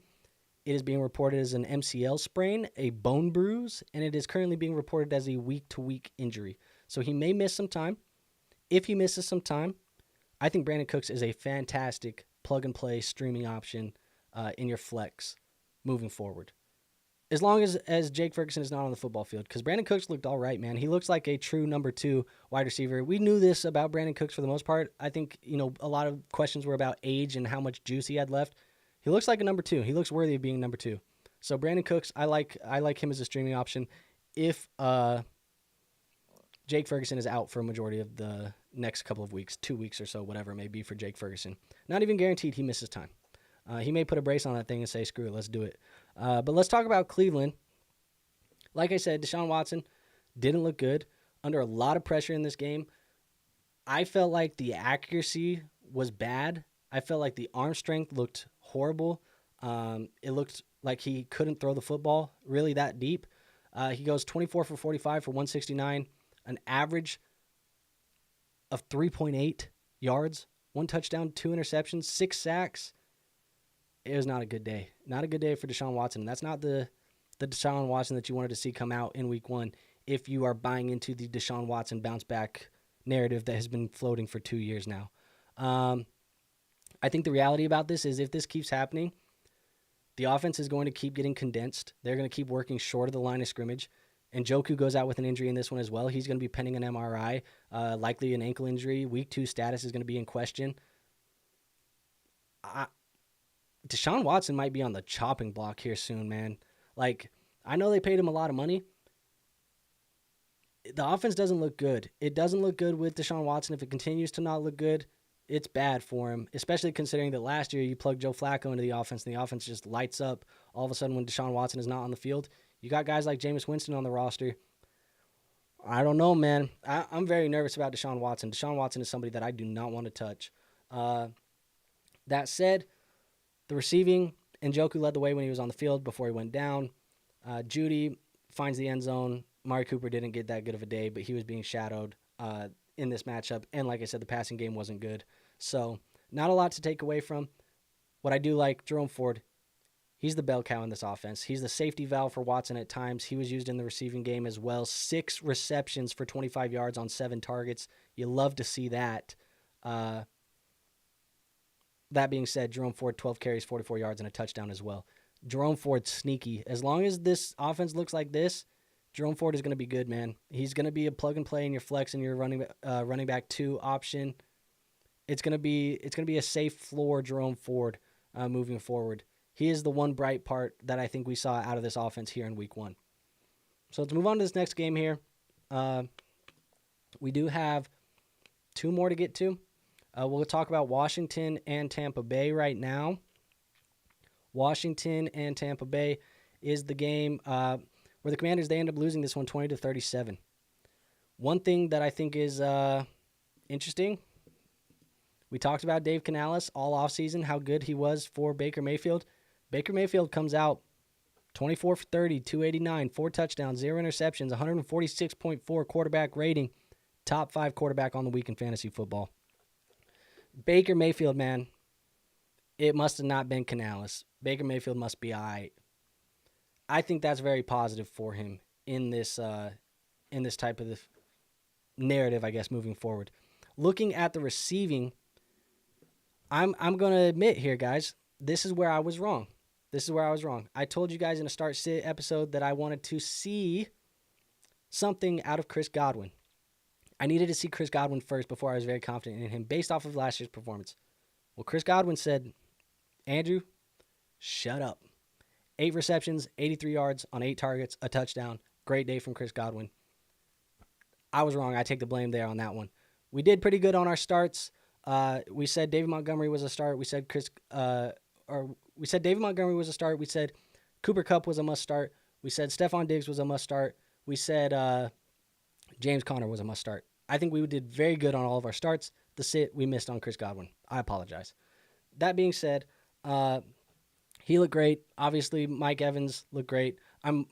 It is being reported as an MCL sprain, a bone bruise, and it is currently being reported as a week-to-week injury. So he may miss some time. If he misses some time, I think Brandon Cooks is a fantastic plug-and-play streaming option in your flex moving forward. As long as Jake Ferguson is not on the football field, because Brandon Cooks looked all right, man. He looks like a true number 2 wide receiver. We knew this about Brandon Cooks for the most part. I think, a lot of questions were about age and how much juice he had left. He looks like a number 2. He looks worthy of being number 2. So Brandon Cooks, I like him as a streaming option. If Jake Ferguson is out for a majority of the next couple of weeks, 2 weeks or so, whatever it may be for Jake Ferguson. Not even guaranteed he misses time. He may put a brace on that thing and say, screw it, let's do it. But let's talk about Cleveland. Like I said, Deshaun Watson didn't look good. Under a lot of pressure in this game. I felt like the accuracy was bad. I felt like the arm strength looked horrible. It looked like he couldn't throw the football really that deep. He goes 24 for 45 for 169, an average of 3.8 yards, 1 touchdown, 2 interceptions, 6 sacks. It was not a good day. Not a good day for Deshaun Watson. That's not the Deshaun Watson that you wanted to see come out in week 1 if you are buying into the Deshaun Watson bounce back narrative that has been floating for 2 years now. I think the reality about this is if this keeps happening, the offense is going to keep getting condensed. They're going to keep working short of the line of scrimmage. And Njoku goes out with an injury in this one as well. He's going to be pending an MRI, likely an ankle injury. Week 2 status is going to be in question. Deshaun Watson might be on the chopping block here soon, man. Like, I know they paid him a lot of money. The offense doesn't look good. It doesn't look good with Deshaun Watson. If it continues to not look good, it's bad for him, especially considering that last year you plugged Joe Flacco into the offense and the offense just lights up all of a sudden when Deshaun Watson is not on the field. You got guys like Jameis Winston on the roster. I don't know, man. I'm very nervous about Deshaun Watson. Deshaun Watson is somebody that I do not want to touch. That said, the receiving, Njoku led the way when he was on the field before he went down. Judy finds the end zone. Amari Cooper didn't get that good of a day, but he was being shadowed in this matchup. And like I said, the passing game wasn't good. So not a lot to take away from. What I do like, Jerome Ford, he's the bell cow in this offense. He's the safety valve for Watson at times. He was used in the receiving game as well. 6 receptions for 25 yards on 7 targets. You love to see that. That being said, Jerome Ford, 12 carries, 44 yards, and a touchdown as well. Jerome Ford's sneaky. As long as this offense looks like this, Jerome Ford is going to be good, man. He's going to be a plug and play in your flex and your running back 2 option. It's going to be a safe floor Jerome Ford moving forward. He is the one bright part that I think we saw out of this offense here in week 1. So let's move on to this next game here. We do have 2 more to get to. We'll talk about Washington and Tampa Bay right now. Washington and Tampa Bay is the game where the Commanders, they end up losing this one 20-37. One thing that I think is interesting, we talked about Dave Canales all offseason, how good he was for Baker Mayfield. Baker Mayfield comes out 24 for 30, 289, 4 touchdowns, 0 interceptions, 146.4 quarterback rating. Top 5 quarterback on the week in fantasy football. Baker Mayfield, man, it must have not been Canales. Baker Mayfield must be all right. I think that's very positive for him in this type of narrative, I guess, moving forward. Looking at the receiving, I'm going to admit here, guys, this is where I was wrong. I told you guys in a start-sit episode that I wanted to see something out of Chris Godwin. I needed to see Chris Godwin first before I was very confident in him based off of last year's performance. Well, Chris Godwin said, Andrew, shut up. 8 receptions, 83 yards on 8 targets, a touchdown. Great day from Chris Godwin. I was wrong. I take the blame there on that one. We did pretty good on our starts. We said David Montgomery was a start. We said David Montgomery was a start. We said Cooper Kupp was a must start. We said Stephon Diggs was a must start. We said James Conner was a must start. I think we did very good on all of our starts. The sit we missed on Chris Godwin. I apologize. That being said, he looked great. Obviously, Mike Evans looked great. I'm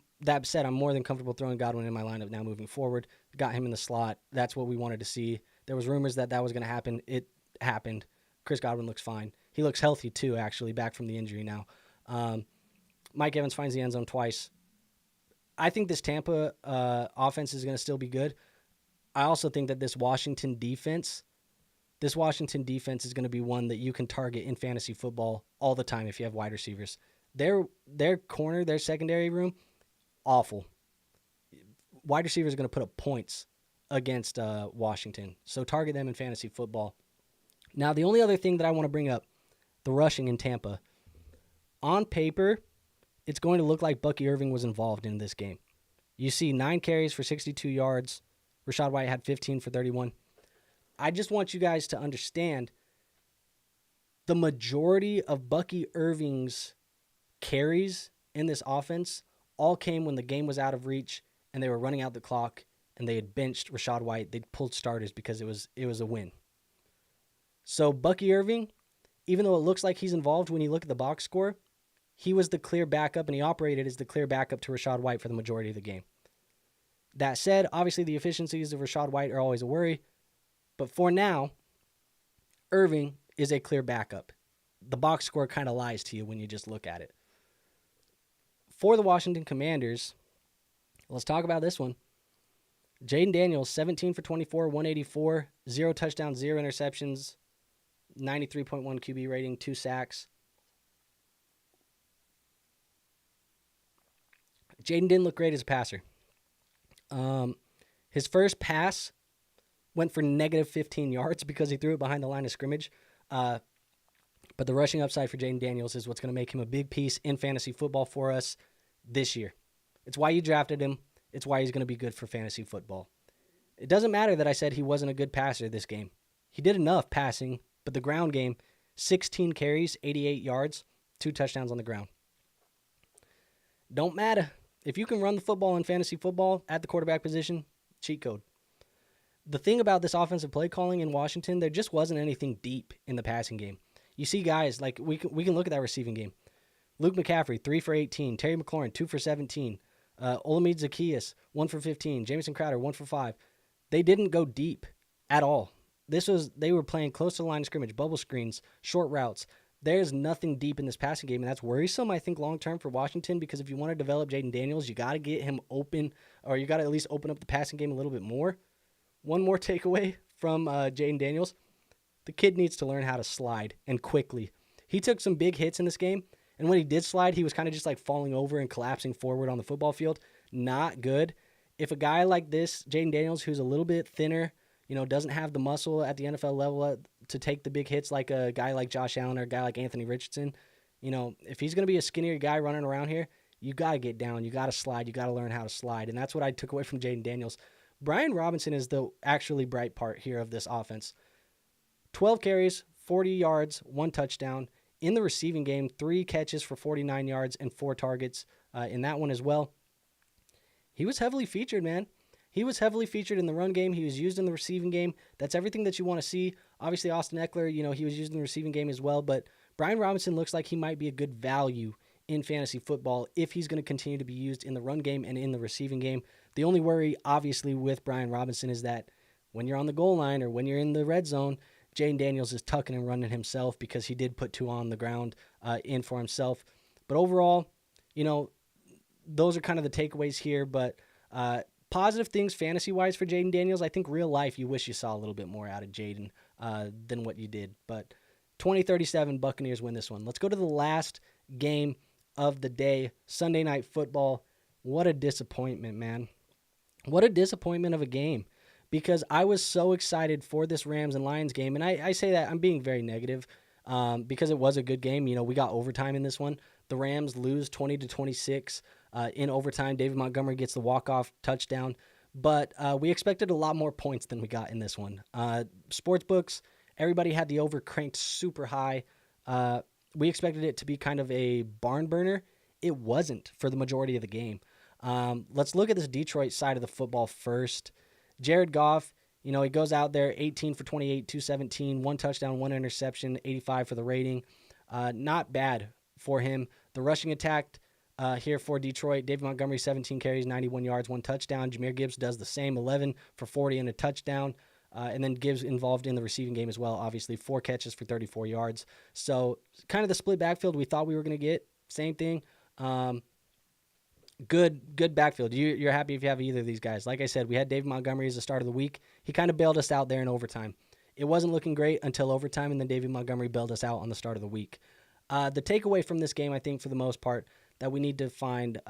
more than comfortable throwing Godwin in my lineup now moving forward. Got him in the slot. That's what we wanted to see. There was rumors that was going to happen. It happened. Chris Godwin looks fine. He looks healthy too, actually, back from the injury now. Mike Evans finds the end zone twice. I think this Tampa offense is going to still be good. I also think that this Washington defense is going to be one that you can target in fantasy football all the time if you have wide receivers. Their corner, their secondary room, awful. Wide receivers are going to put up points against Washington. So target them in fantasy football. Now, the only other thing that I want to bring up, the rushing in Tampa. On paper, it's going to look like Bucky Irving was involved in this game. You see 9 carries for 62 yards. Rachaad White had 15 for 31. I just want you guys to understand the majority of Bucky Irving's carries in this offense all came when the game was out of reach and they were running out the clock and they had benched Rachaad White. They'd pulled starters because it was a win. So Bucky Irving, even though it looks like he's involved when you look at the box score, he was the clear backup and he operated as the clear backup to Rachaad White for the majority of the game. That said, obviously the efficiencies of Rachaad White are always a worry. But for now, Irving is a clear backup. The box score kind of lies to you when you just look at it. For the Washington Commanders, let's talk about this one. Jaden Daniels, 17 for 24, 184, 0 touchdowns, 0 interceptions, 93.1 QB rating, 2 sacks. Jaden didn't look great as a passer. His first pass went for negative 15 yards because he threw it behind the line of scrimmage. But the rushing upside for Jaden Daniels is what's going to make him a big piece in fantasy football for us this year. It's why you drafted him. It's why he's going to be good for fantasy football. It doesn't matter that I said he wasn't a good passer this game. He did enough passing, but the ground game, 16 carries, 88 yards, 2 touchdowns on the ground. Don't matter. If you can run the football in fantasy football at the quarterback position, cheat code. The thing about this offensive play calling in Washington, there just wasn't anything deep in the passing game. You see guys, like we can look at that receiving game. Luke McCaffrey, 3 for 18. Terry McLaurin, 2 for 17. Olamide Zaccheaus, 1 for 15. Jamison Crowder, 1 for 5. They didn't go deep at all. They were playing close to the line of scrimmage, bubble screens, short routes. There's nothing deep in this passing game, and that's worrisome, I think, long-term for Washington, because if you want to develop Jaden Daniels, you got to get him open, or you got to at least open up the passing game a little bit more. One more takeaway from Jaden Daniels. The kid needs to learn how to slide, and quickly. He took some big hits in this game, and when he did slide, he was kind of just like falling over and collapsing forward on the football field. Not good. If a guy like this, Jaden Daniels, who's a little bit thinner, doesn't have the muscle at the NFL level to take the big hits like a guy like Josh Allen or a guy like Anthony Richardson, if he's going to be a skinnier guy running around here, you got to get down. You got to slide. You got to learn how to slide. And that's what I took away from Jaden Daniels. Brian Robinson is the actually bright part here of this offense. 12 carries, 40 yards, 1 touchdown. In the receiving game, 3 catches for 49 yards and 4 targets in that one as well. He was heavily featured, man. He was heavily featured in the run game. He was used in the receiving game. That's everything that you want to see. Obviously, Austin Eckler, he was used in the receiving game as well. But Brian Robinson looks like he might be a good value in fantasy football if he's going to continue to be used in the run game and in the receiving game. The only worry, obviously, with Brian Robinson is that when you're on the goal line or when you're in the red zone, Jaden Daniels is tucking and running himself because he did put 2 on the ground in for himself. But overall, those are kind of the takeaways here. But positive things fantasy-wise for Jaden Daniels. I think real life, you wish you saw a little bit more out of Jaden than what you did. But 20-37, Buccaneers win this one. Let's go to the last game of the day, Sunday Night Football. What a disappointment, man. What a disappointment of a game, because I was so excited for this Rams and Lions game. And I say that I'm being very negative because it was a good game. We got overtime in this one. The Rams lose 20-26 in overtime. David Montgomery gets the walk-off touchdown. But we expected a lot more points than we got in this one. Sportsbooks, everybody had the over cranked super high. We expected it to be kind of a barn burner. It wasn't for the majority of the game. Let's look at this Detroit side of the football first. Jared Goff, he goes out there 18 for 28, 217, 1 touchdown, 1 interception, 85 for the rating. Not bad for him. The rushing attack here for Detroit, David Montgomery, 17 carries, 91 yards, 1 touchdown. Jahmyr Gibbs does the same, 11 for 40 and a touchdown. And then Gibbs involved in the receiving game as well, obviously. 4 catches for 34 yards. So kind of the split backfield we thought we were going to get. Same thing. Good backfield. You're happy if you have either of these guys. Like I said, we had David Montgomery as the start of the week. He kind of bailed us out there in overtime. It wasn't looking great until overtime, and then David Montgomery bailed us out on the start of the week. The takeaway from this game, I think, for the most part, that we need to find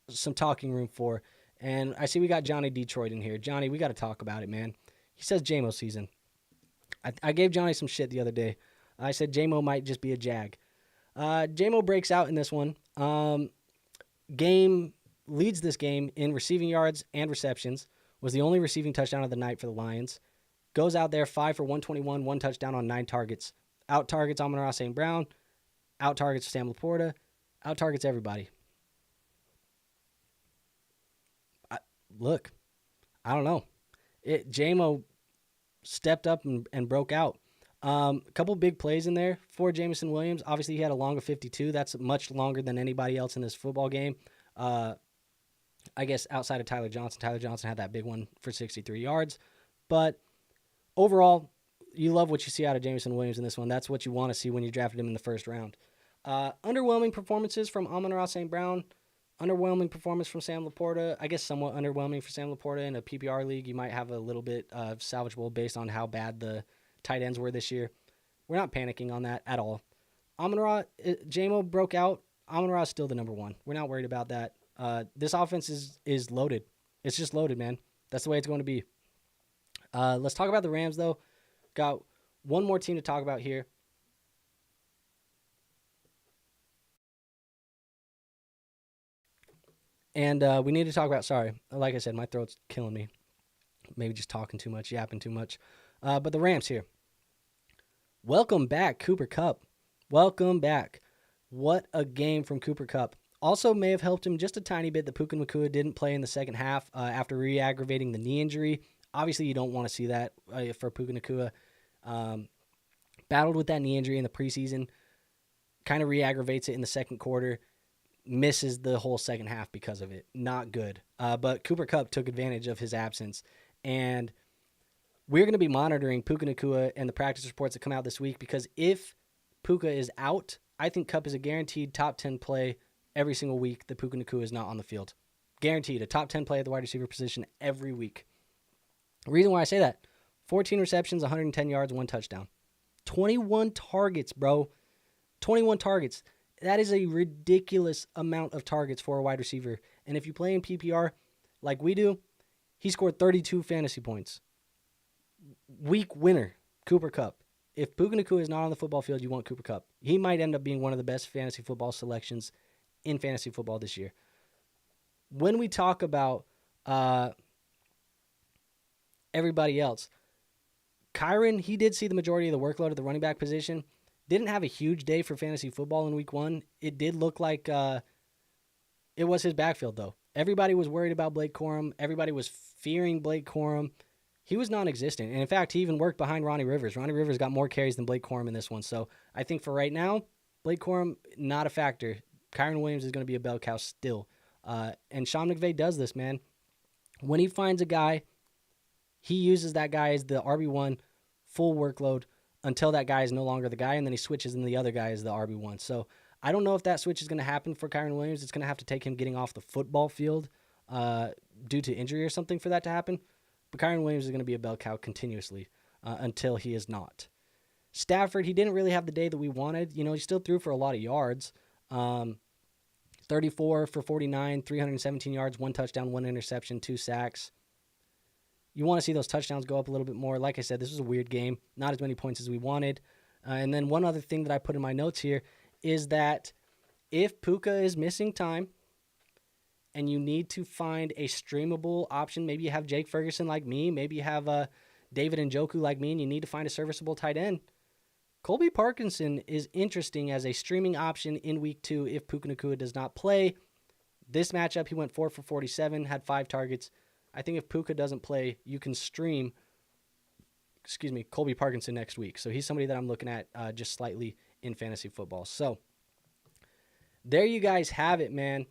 some talking room for. And I see we got Johnny Detroit in here. Johnny, we got to talk about it, man. He says J-Mo season. I gave Johnny some shit the other day. I said J-Mo might just be a Jag. J-Mo breaks out in this one. Game leads this game in receiving yards and receptions. Was the only receiving touchdown of the night for the Lions. Goes out there 5 for 121, 1 touchdown on 9 targets. Out targets Amon-Ra St. Brown. Out targets Sam Laporta. Out targets everybody. Look, I don't know. J-Mo stepped up and broke out. A couple big plays in there for Jameson Williams. Obviously, he had a long of 52. That's much longer than anybody else in this football game. I guess outside of Tyler Johnson. Tyler Johnson had that big one for 63 yards. But overall, you love what you see out of Jameson Williams in this one. That's what you want to see when you drafted him in the first round. Underwhelming performances from Amon-Ra St. Brown. Underwhelming performance from Sam Laporta. I guess somewhat underwhelming for Sam Laporta in a PPR league. You might have a little bit of salvageable based on how bad the tight ends were this year. We're not panicking on that at all. Amon-Ra, J-Mo broke out. Amon-Ra is still the number 1. We're not worried about that. This offense is loaded. It's just loaded, man. That's the way it's going to be. Let's talk about the Rams, though. Got one more team to talk about here. And we need to talk about, sorry, like I said, my throat's killing me. Maybe just talking too much, yapping too much. But the Rams here. Welcome back, Cooper Kupp. Welcome back. What a game from Cooper Kupp. Also may have helped him just a tiny bit that Puka Nacua didn't play in the second half after re-aggravating the knee injury. Obviously, you don't want to see that for Puka Nacua. Battled with that knee injury in the preseason. Kind of re-aggravates it in the second quarter. Misses the whole second half because of it. Not good. But Cooper Kupp took advantage of his absence. And we're going to be monitoring Puka Nacua and the practice reports that come out this week, because if Puka is out, I think Kupp is a guaranteed top 10 play every single week that Puka Nacua is not on the field. Guaranteed. A top 10 play at the wide receiver position every week. The reason why I say that, 14 receptions, 110 yards, 1 touchdown. 21 targets, bro. 21 targets. That is a ridiculous amount of targets for a wide receiver. And if you play in PPR like we do, he scored 32 fantasy points. Week winner, Cooper Kupp. If Puka Nacua is not on the football field, you want Cooper Kupp. He might end up being one of the best fantasy football selections in fantasy football this year. When we talk about everybody else, Kyron, he did see the majority of the workload at the running back position. Didn't have a huge day for fantasy football in week 1. It did look like it was his backfield, though. Everybody was worried about Blake Corum. Everybody was fearing Blake Corum. He was non-existent. And in fact, he even worked behind Ronnie Rivers. Ronnie Rivers got more carries than Blake Corum in this one. So I think for right now, Blake Corum, not a factor. Kyren Williams is going to be a bell cow still. And Sean McVay does this, man. When he finds a guy, he uses that guy as the RB1 full workload until that guy is no longer the guy, and then he switches and the other guy is the RB1. So I don't know if that switch is going to happen for Kyren Williams. It's going to have to take him getting off the football field due to injury or something for that to happen. But Kyren Williams is going to be a bell cow continuously until he is not. Stafford, he didn't really have the day that we wanted. He still threw for a lot of yards. 34 for 49, 317 yards, 1 touchdown, 1 interception, 2 sacks. You want to see those touchdowns go up a little bit more. Like I said, this was a weird game. Not as many points as we wanted. And then one other thing that I put in my notes here is that if Puka is missing time and you need to find a streamable option, maybe you have Jake Ferguson like me, maybe you have David Njoku like me, and you need to find a serviceable tight end, Colby Parkinson is interesting as a streaming option in week 2 if Puka Nacua does not play. This matchup, he went 4 for 47, had 5 targets. I think if Puka doesn't play, you can stream, Colby Parkinson next week. So he's somebody that I'm looking at just slightly in fantasy football. So there you guys have it, man.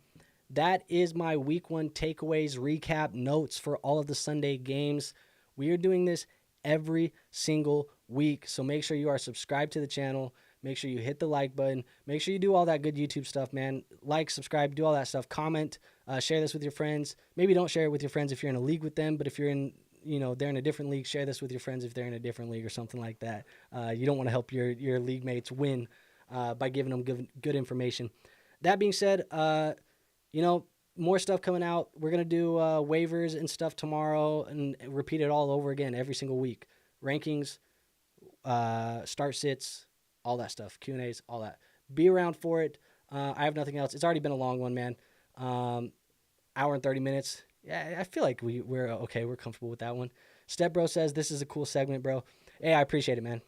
That is my week 1 takeaways, recap, notes for all of the Sunday games. We are doing this every single week. So make sure you are subscribed to the channel. Make sure you hit the like button. Make sure you do all that good YouTube stuff, man. Like, subscribe, do all that stuff. Comment, share this with your friends. Maybe don't share it with your friends if you're in a league with them, but if you're in, they're in a different league, share this with your friends if they're in a different league or something like that. You don't want to help your league mates win by giving them good information. That being said, more stuff coming out. We're going to do waivers and stuff tomorrow and repeat it all over again every single week. Rankings, start sits, all that stuff, Q&As, all that. Be around for it. I have nothing else. It's already been a long one, man. Hour and 30 minutes. Yeah, I feel like we're okay. We're comfortable with that one. Step Bro says, this is a cool segment, bro. Hey, I appreciate it, man.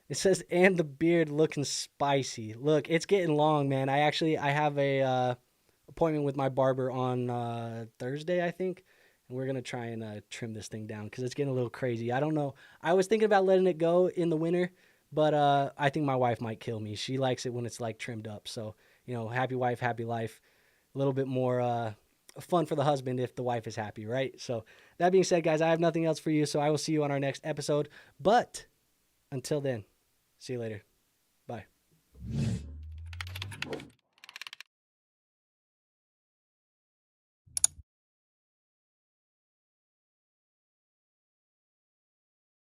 It says, and the beard looking spicy. Look, it's getting long, man. I have a appointment with my barber on Thursday, I think. And we're going to try and trim this thing down because it's getting a little crazy. I don't know. I was thinking about letting it go in the winter, but I think my wife might kill me. She likes it when it's like trimmed up. So, happy wife, happy life. A little bit more fun for the husband if the wife is happy, right? So that being said, guys, I have nothing else for you. So I will see you on our next episode. But until then, see you later. Bye.